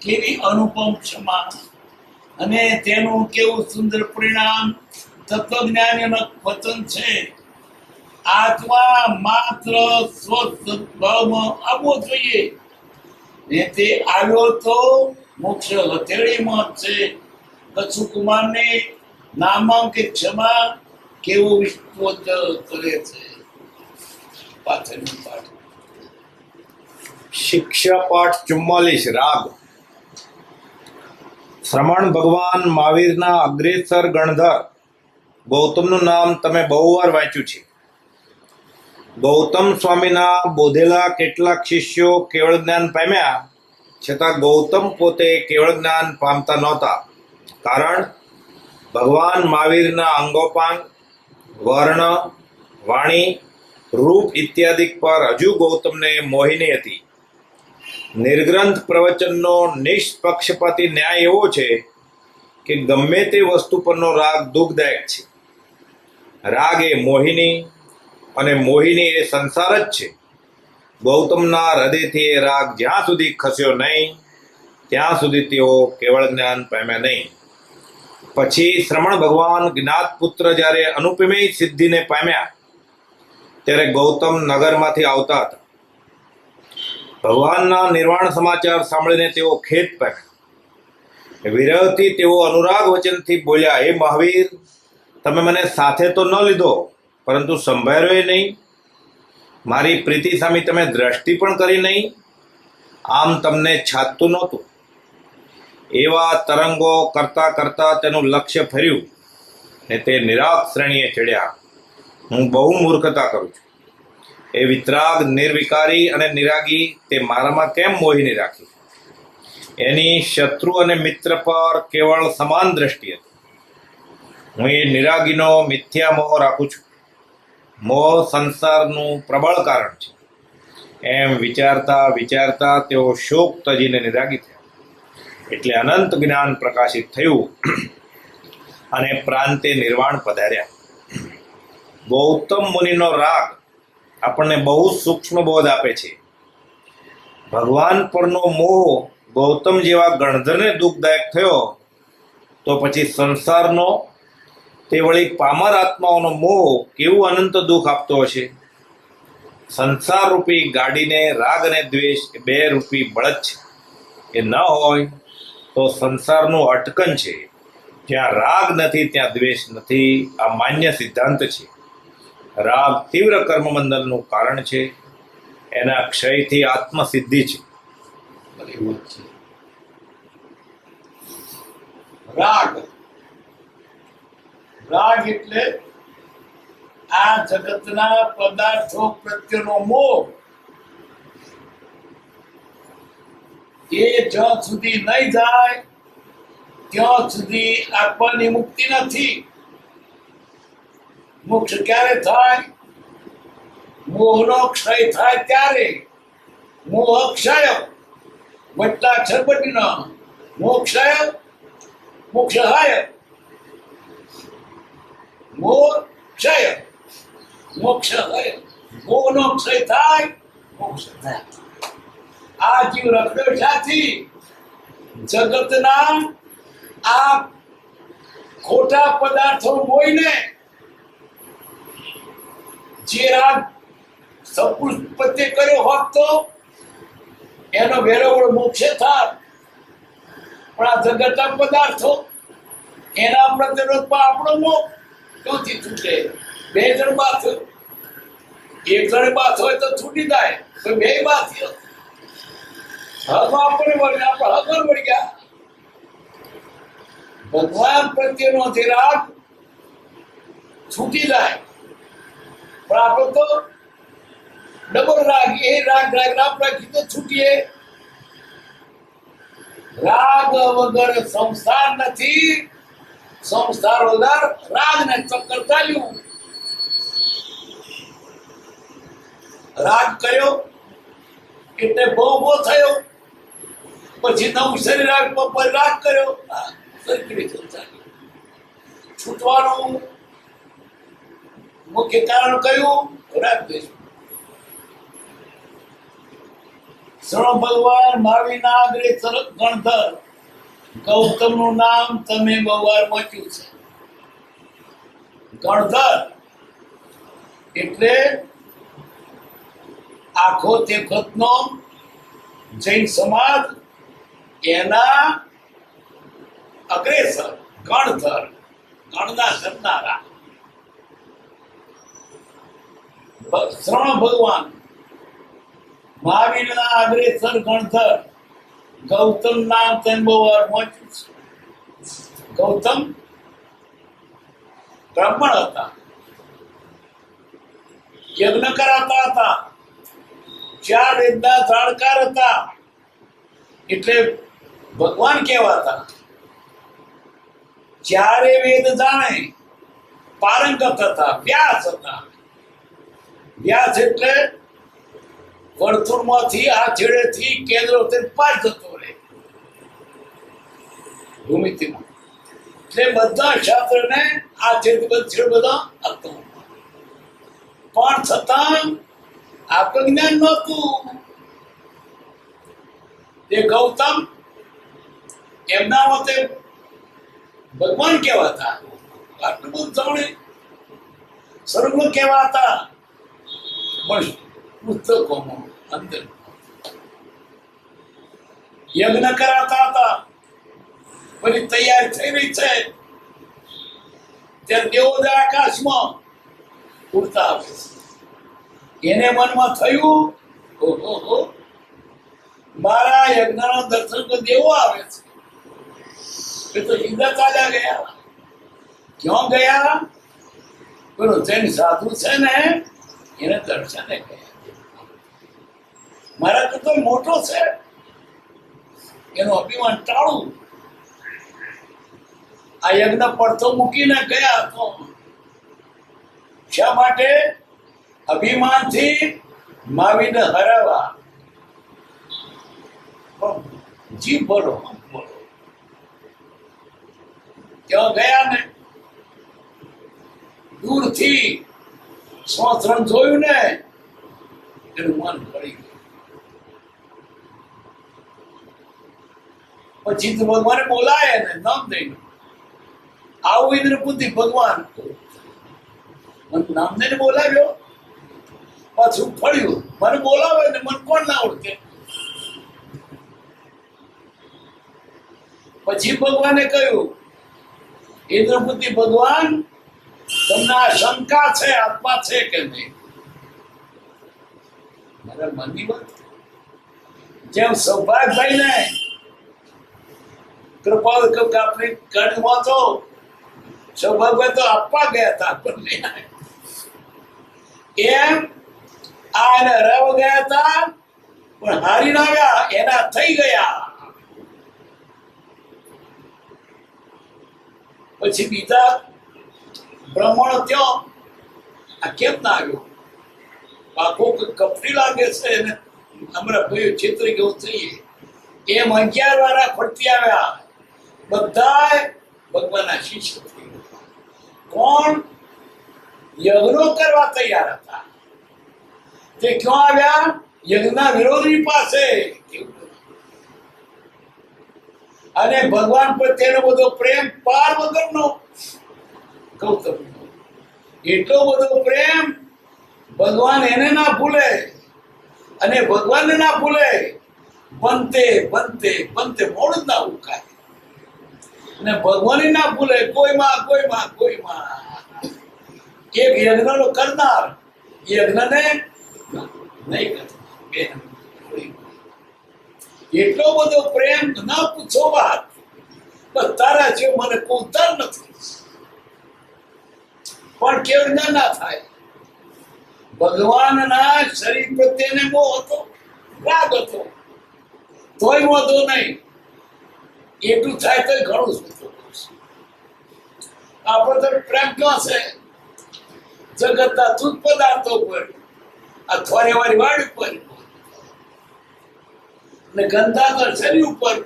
કેવી અનુપમ ક્ષમા! અને તેનું કેવું સુંદર પરિણામ! તત્વજ્ઞાનીઓનું વચન છે. આત્મા માત્ર સ્વભાવમાં આવવો જોઈએ, ને તે આવ્યો તો મોક્ષ હથેળીમાં છે. કચ્છુ કુમારને નામાંકિત ક્ષમા કેવો વિસ્તૃત કરે છે. પાછળનો પાઠ. શિક્ષા પાઠ 44 રાગ. શ્રમણ ભગવાન મહાવીરના અગ્રેસર ગણધર ગૌતમનું નામ તમે બહુ વાર વાંચ્યું છે. ગૌતમ સ્વામીના બોધેલા કેટલાક શિષ્યો કેવળ જ્ઞાન પામ્યા, છતાં ગૌતમ પોતે કેવળ જ્ઞાન પામતા નહોતા. કારણ ભગવાન મહાવીરના અંગોપાંગ, વર્ણ, વાણી, રૂપ ઇત્યાદિ પર હજુ ગૌતમને મોહિની હતી. નિર્ગ્રંથ પ્રવચનનો નિષ્પક્ષપાતી ન્યાય એવો છે કે ગમે તે વસ્તુ પરનો રાગ દુઃખદાયક છે. રાગ એ મોહિની અને મોહિની એ સંસાર જ છે. ગૌતમના હૃદયથી એ રાગ જ્યાં સુધી ખસ્યો નહીં ત્યાં સુધી તેઓ કેવળ જ્ઞાન પામ્યા નહીં. પછી શ્રમણ ભગવાન જ્ઞાત પુત્ર જ્યારે અનુપમેય સિદ્ધિને પામ્યા ત્યારે ગૌતમ નગરમાંથી આવતા હતા. ભગવાનના નિર્વાણ સમાચાર સાંભળીને તેઓ ખેદ પામ્યા. વિરહથી તેઓ અનુરાગ વચનથી બોલ્યા, હે મહાવીર, તમે મને સાથે તો ન લીધો, પરંતુ સંભાળ્યો નહીં. મારી પ્રીતિ સામે તમે દ્રષ્ટિ પણ કરી નહીં. આમ તમને છાતું નહોતું. એવા તરંગો કરતા કરતા તેનું લક્ષ્ય ફર્યું ને તે નિરાગ શ્રેણીએ ચડ્યા. હું બહુ મૂર્ખતા કરું છું. એ વિતરાગ, નિર્વિકારી અને નિરાગી તે મારામાં કેમ મોહિની રાખી? એની શત્રુ અને મિત્ર પર કેવળ સમાન દ્રષ્ટિ હતી. હું એ નિરાગીનો મિથ્યા મોહ રાખું છું. મોહ સંસારનું પ્રબળ કારણ છે. એમ વિચારતા વિચારતા તેઓ શોક તજીને નિરાગી થયા. એટલે અનંત જ્ઞાન પ્રકાશિત થયું અને પ્રાંતે નિર્વાણ પધાર્યા. ગૌતમ મુનિનો રાગ આપણને બહુ સૂક્ષ્મ બોધ આપે છે. ભગવાન પરનો મોહ ગૌતમ જેવા ગણધરને દુઃખદાયક થયો તો પછી સંસારનો, તે વળી પામર આત્માઓનો મોહ કેવું અનંત દુઃખ આપતો હશે. સંસાર રૂપી ગાડીને રાગ અને દ્વેષ એ 2 રૂપી બળદ છે. એ ન હોય તો સંસારનું અટકન છે. જ્યાં રાગ નથી ત્યાં દ્વેષ નથી. આ માન્ય સિદ્ધાંત છે. રાગ તીવ્ર કર્મબંધનનું કારણ છે. એના ક્ષયથી આત્મસિદ્ધિ છે. રાગ રાગ એટલે આ જગતના પદાર્થો પ્રત્યેનો મોહ. એ જ્યાં સુધી નહીં જાય ત્યાં સુધી આત્માની મુક્તિ નથી. મોક્ષ ક્યારે થાય? મોહનો ક્ષય થાય ત્યારે. મોહ ક્ષય વટ્ટાક્ષર બટીનો મોક્ષય મોક્ષહાય. મોહ ક્ષય મોક્ષહાય. મોહનો ક્ષય થાય, મોક્ષ થાય. આ જીવ રખડ્યો શાથી? જગતના આ ખોટા પદાર્થો મોઈને. જે રાગ સપુરુષ પ્રત્યે કર્યો હોત તો એનો વેરોવળ મોક્ષે થાત. પણ આ જગતના પદાર્થો એના પ્રત્યેનો આપણો મોહ ક્યાંથી છૂટે? 2 જણ બાથ હોય, 1 જણ બાથ હોય તો છૂટી જાય, તો 2 બાથ થયો. હક આપણે વળી આપણે હકર વળી ગયા. ભગવાન પ્રત્યેનો જે રાગ છૂટી જાય, પણ આપણો તો ડબલ રાગ. એ રાગ રાખી તો છૂટીએ. રાગ વગર સંસાર નથી, સંસાર વગર રાગ ને ચક્કર ચાલ્યું. રાગ કર્યો એટલે બહુ થયો, પછી નવું શરીર આવ્યું, પર રાગ કર્યો, છૂટવાનું મુખ્ય કારણ કયું? રાગ દ્વેષ. શ્રવણ ભગવાન મહાવીરના અગ્રેસર ગણધર ગૌતમનું નામ તમે બહુ વાર વાંચ્યું છે. ગણધર એટલે આખો તેખતનો જૈન સમાજ એના અગ્રેસર ગણધર. ગણના કરનારા શ્રવણ ભગવાન મહાવીરના અગ્રેસર ગણધર ગૌતમ નામ તેમ બહુ વાર વાંચ્યું છે. ગૌતમ બ્રાહ્મણ હતા, યજ્ઞ કરાતા હતા, 4 વેદના જાણકાર હતા, એટલે ભગવાન કહેવાતા. 4 વેદ જાણે, પારંગત હતા, વ્યાસ હતા. વ્યાસ એટલે વર્તુળમાંથી આ છેડેથી કેન્દ્ર પાર જતો રહે ભૂમિતિમાં. એટલે બધા શાસ્ત્રને આ છેડ બધા અર્થો, પણ છતાં આત્મજ્ઞાન નહોતું. એ ગૌતમ એમના મતે ભગવાન કેવા હતા આટલું બધું જાણે સ્વર્ગમાં કેવા હતા પણ પુસ્તકોમાં અંદર યજ્ઞ કરાતા હતા પછી તૈયાર થઈ રહી છે ત્યારે દેવોદય આકાશમાં ઉડતા આવે છે એને મનમાં થયું ઓહો મારા યજ્ઞના દર્શન તો દેવો આવે છે એ તો સીધા ચાલ્યા ગયા ક્યાં ગયા પેલો જૈન સાધુ છે ને એને દર્શને ગયા મારા તો મોટો છે એનું અભિમાન ટાળું આ યજ્ઞ પડતો મૂકીને ગયા તો શા માટે અભિમાનથી માવીને હરાવવા જીવ બોલો ત્યાં ગયા ને દૂરથી સ્વતંત્ર જોયું ને એનું મન પડી ગયું પછી તો ભગવાને બોલાય ને નામ દઈને આવું ઇન્દ્રપુતિ ભગવાન નામ દઈને બોલાવ્યો પાછું ફળ્યું મને બોલાવે ને મને કોણ ના ઓળખે પછી ભગવાને કહ્યું ઇન્દ્રપુતિ ભગવાન તમને આ શંકા છે આત્મા છે કે નહીં મારા મનની વાત જેમ સૌભાગભાઈ ને કૃપાલ આપણે ગણમાં તો સૌભાગભાઈ તો આપવા ગયા હતા આપણને એમ આ એને હરાવ ગયા હતા પણ હારી ના ગયા એના થઈ ગયા પછી બીજા બ્રાહ્મણો થયો આ કેમ ના આવ્યો આખો કપટી લાગે છે એને અમારા ભાઈઓ છેતરી ગયું થઈએ એમ 11 વાળા ફરતી આવ્યા બધા ભગવાનના શિષ્ય થઈ ગયા કોણ યજ્ઞો કરવા તૈયાર હતા તે ક્યાં આવ્યા યજ્ઞના વિરોધી પાસે અને ભગવાન પ્રત્યેનો બધો પ્રેમ પાર વગરનો ગૌતમ એટલો બધો પ્રેમ ભગવાન એને ના ભૂલે અને ભગવાનને ના ભૂલે બનતે બનતે બનતે મોડું ના ઉકાય અને ભગવાન ના ભૂલે કોઈમાં એક યજ્ઞનો કરનાર યજ્ઞને નહીં કરતા એટલો બધો પ્રેમ ના પૂછો વાત બસ તારા જેવું મને કોઈ ઉતાર નથી પણ કેવી ના થાય ભગવાનના શરીર પ્રત્યેને મોહ હતો રાગ હતો તોય વાંધો નહીં એટલું થાય તો ઘણું શું આપણો તો પ્રેમ ક્યાં છે જગતના તુજ પદાર્થો પર આ થોરેવાળી વાડી પર ને ગંધાધર શરીર ઉપર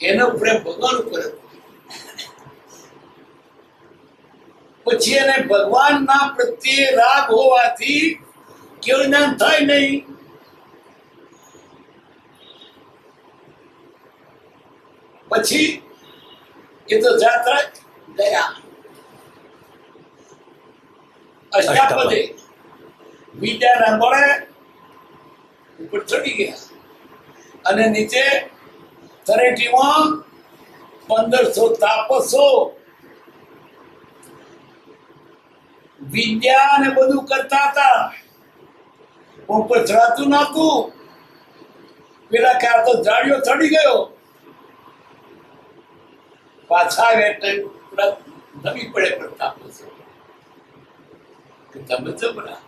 એનો પ્રેમ ભગવાન ઉપર પછી એને ભગવાનના પ્રત્યે રાગ હોવાથી કેવું જ્ઞાન થાય નહીં પછી એ તો જાત્રા ગયા અષ્ટાપદે વિદ્યાના મળે ઉપર ચડી ગયા અને નીચે તરેટીમાં 1500 તાપસો વિદ્યા ને બધું કરતા હતા ઉપર ચડાતું નતું પેલા કે આ તો જાડિયો ચડી ગયો પાછા આવે એટલે નમી પડે પણ તાપસો કે તમે જબરા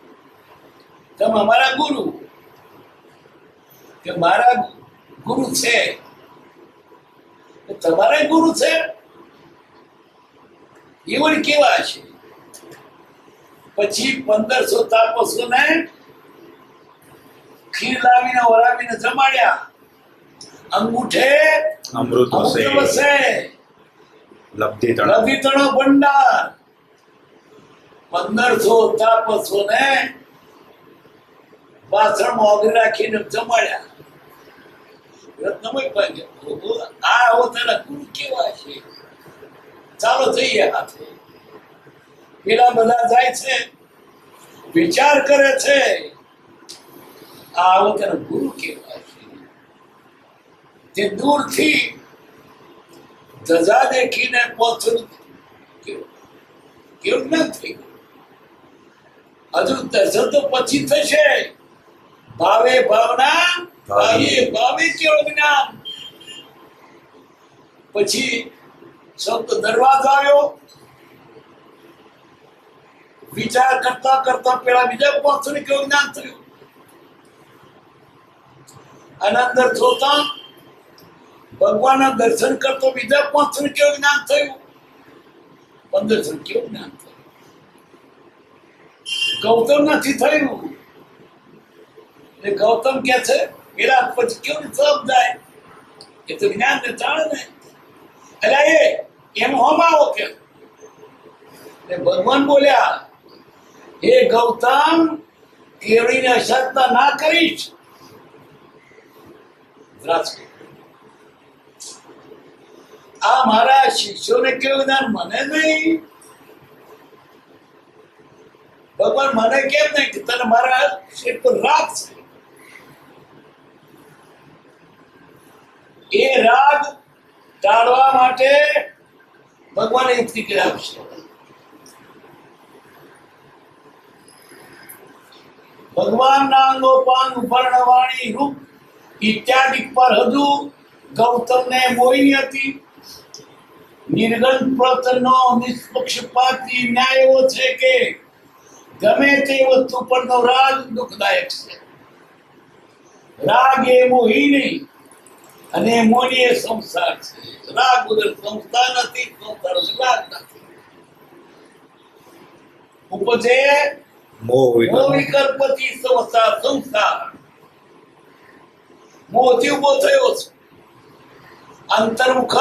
તમે અમારા ગુરુ કે મારા ગુરુ છે તમારા ગુરુ છે એવું કેવા છે પછી 1500 તાપસો ને ખીર લાવીને ઓરાવીને જમાડ્યા અંગૂઠે અમૃત વસે લબ્ધિ તણો ભંડાર 1500 તાપસો ને વાસણમાં ઓગળી રાખીને જમાડ્યા રત્નમય ભાગ્ય આ આવો તારા ગુરુ કેવા છે ચાલો જઈએ હાથે. પેલા બધા જાય છે, વિચાર કરે છે, આવો તેનો ગુરુ કહેવાય છે. તે દૂરથી ધજા દેખીને પહોંચવું કેવું નથી. હજુ દર્શન તો પછી થશે. ભાવે ભાવના, ભાવે ભાવે કેવું જ્ઞાન. પછી શબ્દ દરવાજો આવ્યો. વિચાર કરતા કરતા પેલા બીજા પહોંચને કેવું જ્ઞાન થયું. અને અંદર જોતા ભગવાનના દર્શન કરતો બીજા પહોંચને કેવું જ્ઞાન થયું. 1500 કેવું જ્ઞાન થયું. ગૌતમ નથી થયું. એ ગૌતમ કે છે પેલા પછી કેવું સમજાય. એ તો જ્ઞાન ને ચાલે ને. એટલે એમ હોમ આવો કે ભગવાન બોલ્યા, હે ગૌતમ, કેળીને અસત્તા ના કરીશ. આ મારા શિષ્યોને કેવું જ્ઞાન મને નહીં. ભગવાન મને કેમ નહીં કે તને મારા શિર પર રાગ છે. એ રાગ ટાળવા માટે ભગવાન યુક્તિ કરી આપશે. ભગવાનના અંગોપાંગ વર્ણવાણી રૂપ ઇત્યાદિ પર હજુ ગૌતમને મોહિની હતી. નિર્ગંધ પ્રતનો નિષ્પક્ષપાતી ન્યાય એવો છે કે ગમે તે વસ્તુ પરનો રાગ દુઃખદાયક છે. રાગ એ મોહિની અને મોહિની એ સંસાર છે. રાગ વગર સંસાર નથી, સંસાર વગર રાગ નથી. ઉપજે મોહ વિકલ્પથી સંસાર. મોહથી ઉભો થયો છે. અંતર્મુખ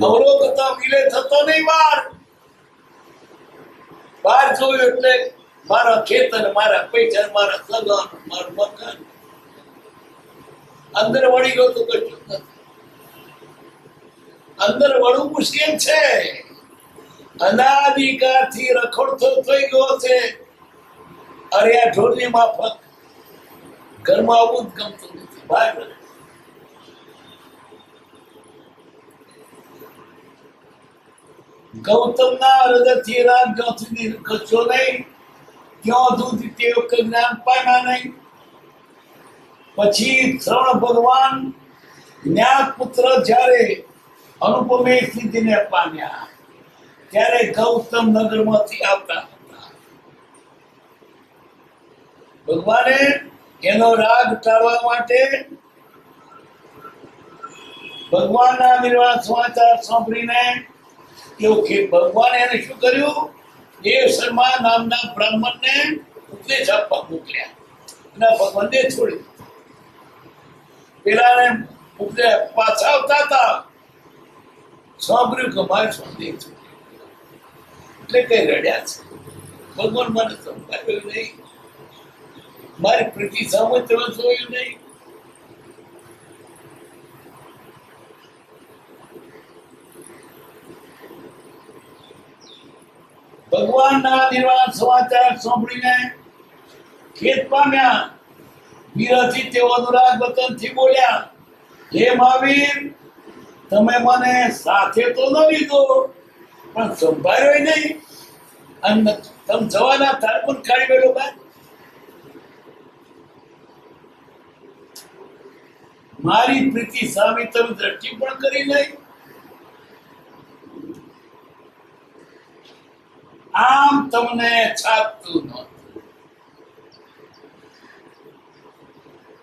અવલોકતા વિલે થતો નહીં. બહાર જોયું એટલે મારા ખેતર, મારા પૈસા, મારા સગન, મારું મકાન. અંદર વળી ગયો તો કશું નથી. અંદર વળવું મુશ્કેલ છે. અનાદિકાળથી રખડતો થઈ ગયો છે. અરે આ ઢોરની માફક ઘરમાં આવું જ ગમતું નથી. બહાર ગૌતમના હૃદયથી રાગ સુધી ખસ્યો નહીં. ક્યાં સુધી તે વખત જ્ઞાન પામ્યા નહીં. પછી શ્રવણ ભગવાન જ્ઞાન પુત્ર જ્યારે અનુપમે સિદ્ધિને પામ્યા ત્યારે ગૌતમ નગરમાંથી આવતા હતા. ભગવાને એનો રાગ ટાળવા માટે ભગવાનના નિર્વાણ સમાચાર સાંભળીને એવું કે ભગવાને એને શું કર્યું? દેવ શર્મા નામના બ્રાહ્મણને ઉપદેશ આપવા મોકલ્યા. અને ભગવાનને છોડી પેલાને ઉપદેશ પાછા આવતા હતા. સાંભળ્યું કે મારે સંદેહ છે એટલે કઈ રડ્યા છે. ભગવાન મને સમજાવ્યું નહીં. મારી પ્રીતિ સામે તમે જોયું નહીં. ભગવાનના નિર્વાણ સમાચાર સાંભળીને ખેદ પામ્યા. વિરહથી તેઓ અનુરાગ વતનથી બોલ્યા, હે મહાવીર, તમે મને સાથે તો ન લીધો પણ સંભાળ્યો નહીં. અને તમે જવાના તાર પણ કાઢી ગયેલો બાદ. મારી પ્રીતિ સામે તમે દ્રષ્ટિ પણ કરી નહીં. આમ તમને છાપતું નહોતું.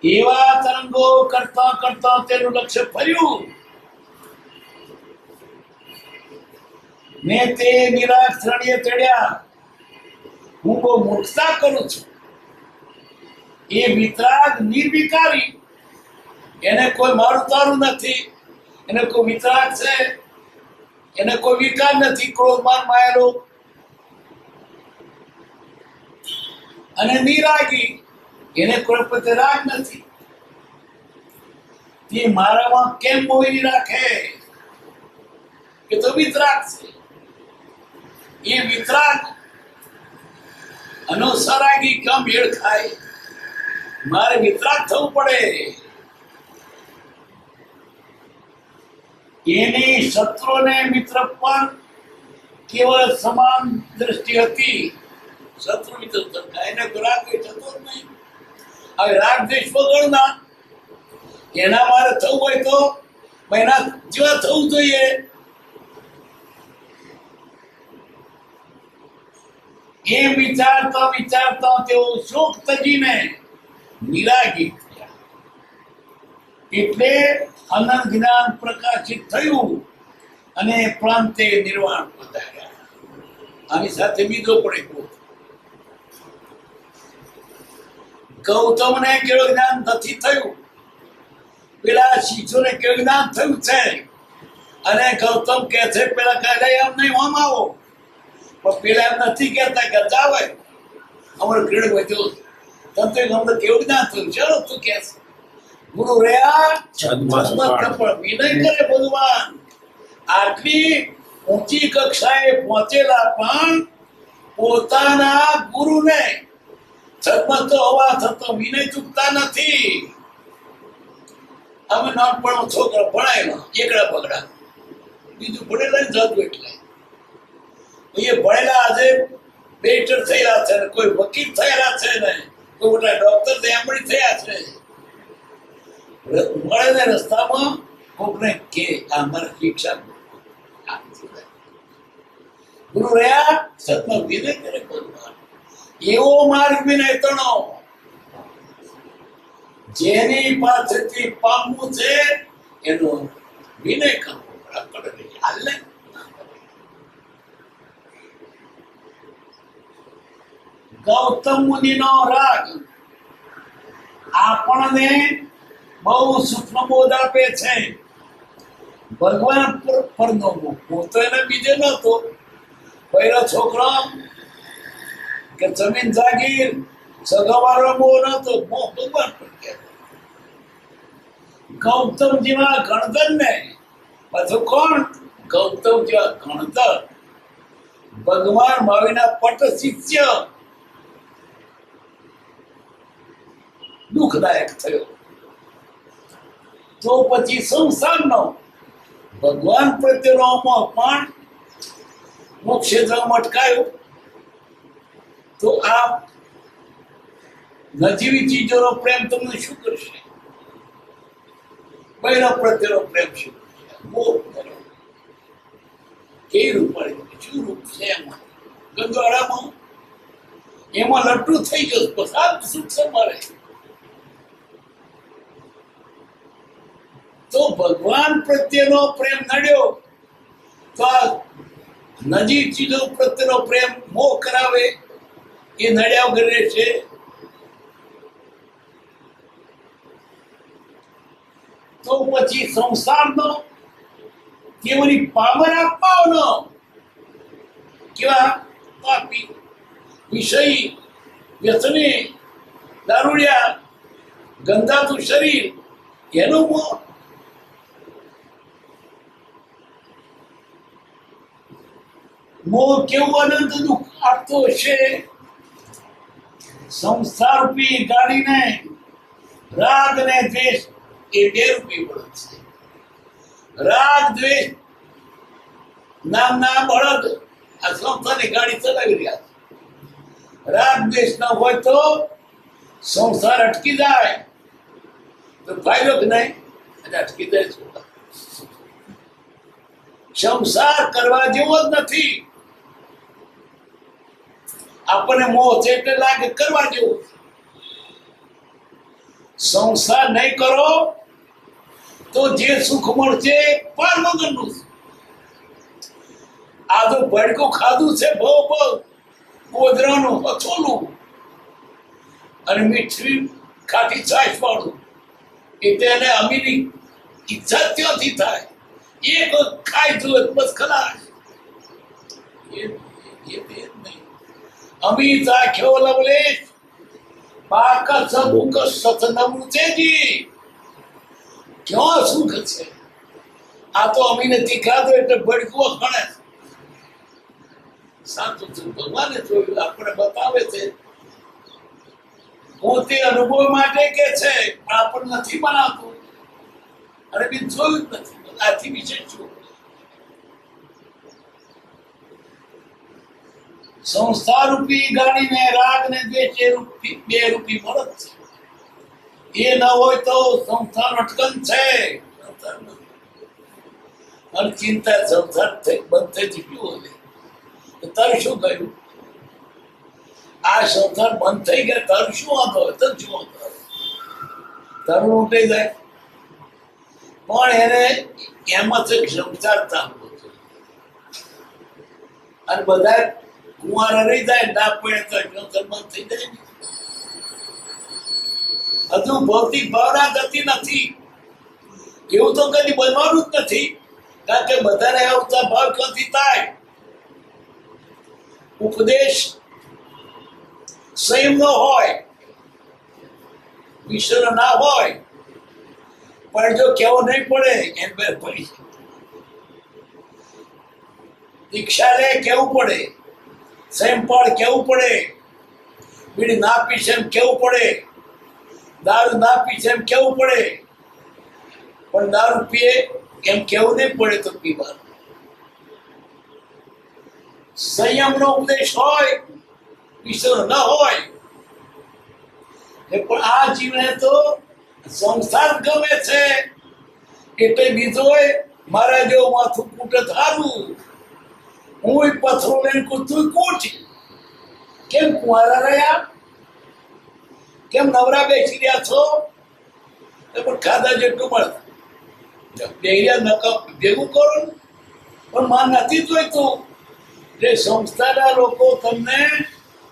એવા તરંગો કરતા કરતા તેનું લક્ષ્ય ફર્યું ને તે નિરાશ્રણીય ચડ્યા. હું બહુ મૂર્ખતા કરું છું. એ વિતરાગ નિર્વિકારી. એને કોઈ મારું તારું નથી. એને કોઈ વિતરાગ છે. એને કોઈ વિકાર નથી. ક્રોધ માન માયેલો અને નિરાગી. એને કોઈ પ્રત્યે રાગ નથી. તે મારામાં કેમ મોહિની રાખે? એ તો વિતરાગ છે. એ વિતરાગ અનુસરાગી કેમ મેળ ખાય? મારે વિતરાગ થવું પડે. એની શત્રુને મિત્ર પણ કેવળ સમાન દ્રષ્ટિ હતી. શત્રુ મિત્ર એને રાગ દ્વેષ હતો જ નહીં. હવે રાગ દ્વેષ વગરના એના મારે થવું હોય તો એના જેવા થવું જોઈએ. એ વિચારતા વિચારતા તેઓ શોક તજીને નિરાગી થયા. એટલે અનંત જ્ઞાન પ્રકાશિત થયું અને પ્રાંતે નિર્વાણ પધાર્યા. આની સાથે બીજો પણ એક બોધ. ગૌતમને કેવું જ્ઞાન નથી થયું, પેલા શિષ્યોને કેવું જ્ઞાન થયું છે. અને ગૌતમ કહે છે પેલા કહે એમ નહીં આમ આવો, પણ પેલા એમ નથી કહેતા કે જાવે અમારો ક્રીડ વધ્યો તંત્ર અમને કેવું જ્ઞાન થયું. ચલો તું કે ગુરુ રહ્યા પણ વિનય કરે ભગવાન. આટલી ઊંચી કક્ષાએ પહોંચેલા પણ પોતાના ગુરુને સદમતો હોવા થતો વિનય ચૂકતા નથી. અમે નાનપણ છોકરા ભણાયેલા એકડા બગડા, બીજું ભણેલા જ હતું. એટલે એ ભણેલા આજે બેટર થયેલા છે ને કોઈ વકીલ થયેલા છે ને કોઈ મોટા ડોક્ટર એમડી થયા છે. મળે ને રસ્તામાં કોકને કે આ મારા શિક્ષા ગુરુ રહ્યા સતમાં વિનય કરે ભગવાન. એવો માર્ગ વિનય તણો જેની પાસેથી પામવું છે એનો વિનય કરવો. હાલ ગૌતમ મુનિનો રાગ આપણને બહુ સૂક્ષ્મ બોધ આપે છે. ભગવાન પરનો મોહ તો એને બીજે નહોતો. પહેલો છોકરો કે જમીન જાગીર સગાવાળો મોહ નહોતો, મોહ ભગવાન પર કહેતો. ગૌતમ જેવા ગણધર ને પાછું કોણ? ગૌતમ જેવા ગણધર ભગવાન મહાવીરના પટ શિષ્ય દુઃખદાયક થયો. તો પછી સંસારનો ભગવાન પ્રત્યેનો મોહ પણ મોક્ષ ક્ષેત્રમાં અટકાયો. તો આ નજીવી ચીજોનો પ્રેમ તમને શું કરશે? બૈરા પ્રત્યેનો પ્રેમ શું કરશે? મોહ કર્યો. કેવી રૂપાળી શું રૂપ છે એમાં? ગંદવાડામાં એમાં લટ્ટુ થઈ ગયો. પસાર સુખ છે મારે. તો ભગવાન પ્રત્યેનો પ્રેમ નડ્યો તો આ નજીક ચીજો પ્રત્યેનો પ્રેમ મોહ કરાવે એ નડ્યા વગર રહેશે. તો પછી સંસારનો કેવલી પાવર આપવાનો કેવા પાપી વિષય વ્યસને દારૂડિયા ગંધાતું શરીર એનો મોહ. મોહ કેવું અનંત દુઃખ આપતો હશે. સંસાર રૂપી ગાડીને રાગ ને દ્વેષ એ બે રૂપી બળદ છે. રાગ દ્વેષ નામના બળદ આ સંસારની ગાડી ચલાવી રહ્યા છે. રાગ દ્વેષ ન હોય તો સંસાર અટકી જાય તો ફાયદો કે નહીં? અને અટકી જાય સંસાર કરવા જેવો જ નથી. આપણને મોહ છે એટલે લાગે કરવા જેવું. સંસાર નહીં કરો તો જે સુખ મળશે પાર વગરનું. આ તો ભડકું ખાધું છે બહુ ગોધરાનું અથોલું અને મીઠી ખાટી છાશ વાળું એટલે એને અમીની ઈચ્છા ત્યાંથી થાય. એક ખાઈ જુએ બસ ખલાસ. એ ભેદ નહીં. અમી ચાખ્યો લવલેશ પાક સબુક સતનમુ તેજી. ક્યાં સુખ છે? આ તો અમીને તીખાતો એટલે ભડકું ખણે. સાચું છે, ભગવાને જોયું, આપણે બતાવે છે, પોતે અનુભવ માટે કે છે, પણ આપણને નથી બનાવતું અને બી જોયું જ નથી. આથી વિશેષ શું? સંસ્થા રૂપી ગાડીને રાગ ને દ્વેષ એ રૂપી બે રૂપી મળત છે. એ ન હોય તો સંસાર અટકન છે. અને ચિંતા સંસાર બંધ થઈ ચૂક્યું હોય તો તારે શું કહ્યું? આ સંસાર બંધ થઈ ગયા તારું શું વાંધો હોય? તને શું વાંધો હોય? તારું ઉઠી જાય, પણ એને એમાં છે સંસાર ચાલતો છે. અને બધા કુંવારા રહી જાય, ના પડે તો સંસાર બંધ થઈ જાય. હજુ ભૌતિક ભાવના જતી નથી. એવું તો કદી બનવાનું જ નથી, કારણ કે બધાને આવતા ભાવ ક્યાંથી થાય? ઉપદેશ સંયમ નો હોય, વિષય ના હોય, પણ જો કેવો નહીં પડે એમ બે પડી. દીક્ષા લે કેવું પડે, સંયમ પાળ કેવું પડે, બીડી ના પીશે એમ કેવું પડે, દારૂ ના પીશે એમ કેવું પડે, પણ દારૂ પીએ એમ કેવું નહીં પડે તો પીવાનું. સંયમનો ઉપદેશ હોય, ઈશ્વર ન હોય, પણ આ જીવને તો સંસાર ગમે છે, એટલે બીજો મારા જેવું માથું કૂટે થારું, હું પથરો લઈને કૂદતું કૂટી. કેમ કુંવારા રહ્યા? કેમ નવરા બેસી રહ્યા છો? પણ ખાધા જેટલું મળે ભેગું કરો, પણ માન નથી જોઈતું. જે સંસ્થાના લોકો તમને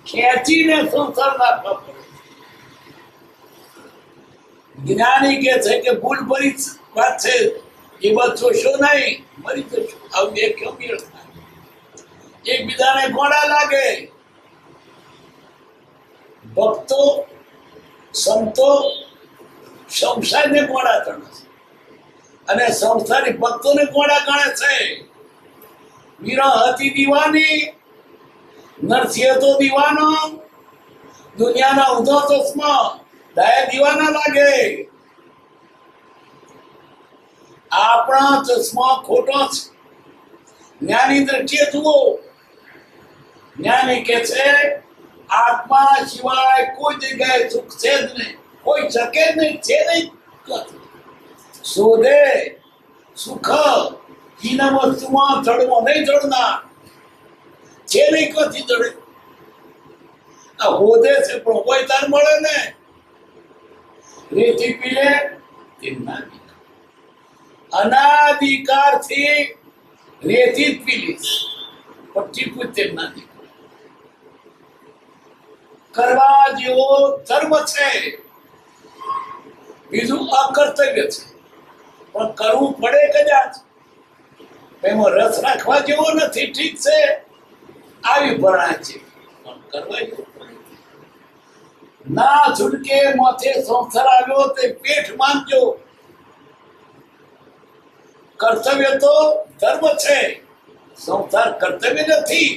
ખેંચીને સંસાર નાખવા પડે. જ્ઞાની કે છે કે ભૂલ ભરી વાત છે, એ વાત જોશો નહીં, મરી જશો. આવું એક કેમ મેળ થાય? એકબીજાને ગોળા લાગે. ભક્તો સંતો સંસારને ગોળા ગણે છે, અને સંસારી ભક્તોને ગોળા ગણે છે. મીરા હતી દીવાની, નરસિંહ તો દીવાનો, દુનિયાના ઊંધો ચશ્મા ડાયા દીવાના લાગે. આપણા ચશ્મા ખોટો છે. જ્ઞાની દ્રષ્ટિએ જુઓ. જ્ઞાની કે છે આત્મા સિવાય કોઈ જગ્યાએ સુખ છે જ નહીં, કોઈ શકે જ નહીં, છે નહીં. શોધે સુખ ઈના વસ્તુમાં ચડવો નહીં ચડના, છે નહીં ક્યાંથી ચડે? આ હોદે છે પણ હોય તાર મળે ને. રેતી પીલે અનાદિકાળથી રેતી જ પીલીશ, પણ ટીપું તેમના કરવા જેવો ધર્મ છે, બીજું અકર્તવ્ય છે, પણ કરવું પડે કદાચ. એમાં રસ રાખવા જેવો નથી, ઠીક છે, આવી ભણાય છે, પણ કરવા જેવું પડે. ના છૂટકે માથે સંસાર આવ્યો તે પેઠ માંગજો. કર્તવ્ય તો ધર્મ છે, સંસાર કર્તવ્ય નથી.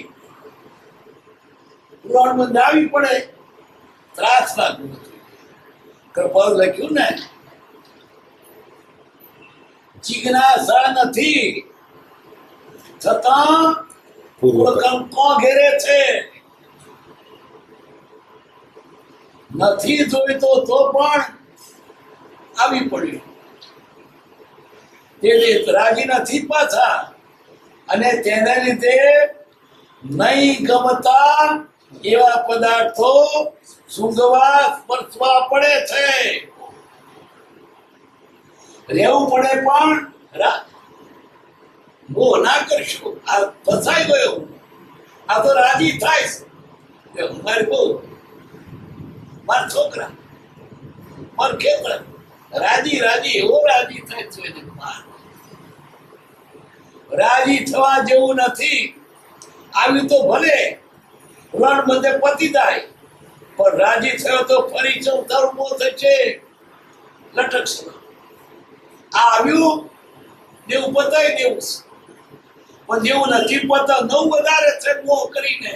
પુરાણ બંધાવી પડે, ત્રાસ લાગવું નથી. કૃપાળ લખ્યું ને, જિજ્ઞાસા નથી છતાં પૂર્વકલ્પો ઘેરે છે. નથી જોઈતો તો પણ આવી પડ્યું. તે રાજી નથી પાછા, અને તેને લીધે નહીં ગમતા એવા પદાર્થો સૂંઘવા સ્પર્શવા પડે છે. રહેવું પડે પણ મોહ ના કરશો. આ ફસાઈ ગયો, આ તો રાજી થાય છે. મારી બહુ, મારા છોકરા, મારા ખેતર રાજી રાજી એવો રાજી થાય છે. રાજી થવા જેવું નથી. આવ્યું તો ભલે રણ બધે પતી જાય, પણ રાજી થયો તો ફરી સંસાર ઉભો થશે, લટકશે. આ આવ્યું દેવું પતાવી દેવું છે, પણ જેવું નથી પોતા નવ વધારે છે મોહ કરીને.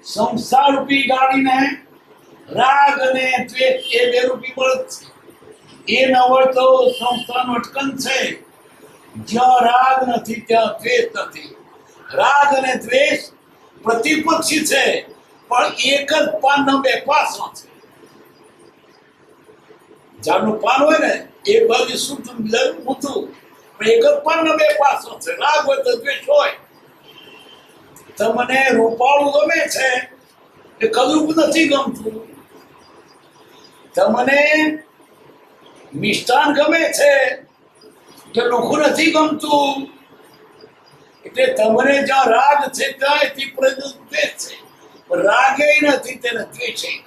સંસાર રૂપી ગાડીને રાગ અને દ્વેષ એ બે રૂપી બળદ છે. એ ન હોય તો સંસારનું અટકન છે. જ્યાં રાગ નથી ત્યાં દ્વેષ નથી. રાગ અને દ્વેષ પ્રતિપક્ષી છે, પણ એક જ પાનના બે પાસો છે. ઝાડનું પાન હોય ને, એક બાજુ શુદ્ધ બીજા ઊંધું, પણ એક જ પાનના બે પાસો છે. રાગ હોય તો દ્વેષ હોય. તમને રૂપાળું ગમે છે એ કદરૂપ નથી ગમતું. તમને મિષ્ટાન ગમે છે કે લુખું નથી ગમતું. એટલે તમને જ્યાં રાગ છે ત્યાં એથી દ્વેષ છે. પણ રાગે નથી તેને દ્વેષે નથી.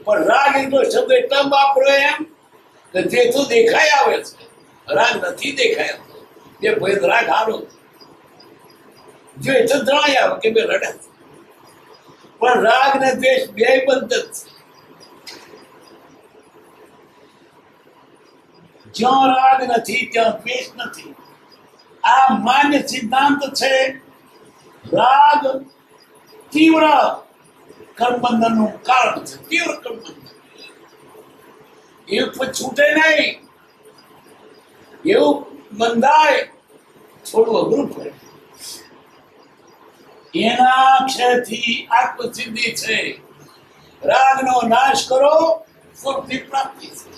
પણ રાગ એટલો શબ્દ એટલા વાપરો એમ કે જે તો દેખાય આવે છે, રાગ નથી દેખાય. એ ભેદ રાગ હારો જો એ તો જણાય આવે કે બે રડે છે. પણ રાગ ને દ્વેષ બે બંધ જ છે. જ્યાં રાગ નથી ત્યાં દ્વેષ નથી. આ માન્ય સિદ્ધાંત છે. રાગ તીવ્ર કર્મબંધનનું કારણ છે. તીવ્ર કર્મબંધન એવું છૂટે નહીં. એવું બંધાય થોડું અઘરું પડે. એના ક્ષયથી આત્મસિદ્ધિ છે. રાગનો નાશ કરો, સુખની પ્રાપ્તિ છે.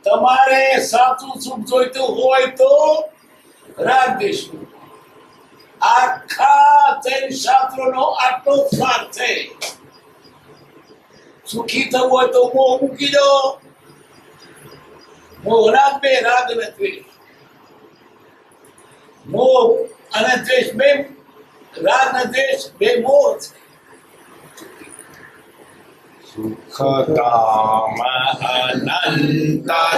તમારે સાચું સુખ જોઈતું હોય તો રાગ દેશું. આખા જૈન શાસ્ત્રોનો આટલો સાર છે. સુખી થવું હોય તો મોહ મૂકી દો. મોહ રાગ બે, રાગ અને દ્વેષ. મોહ અને દ્વેષ બે, રાગ અને દ્વેષ બે મોહ છે. સુખકામ અનંતા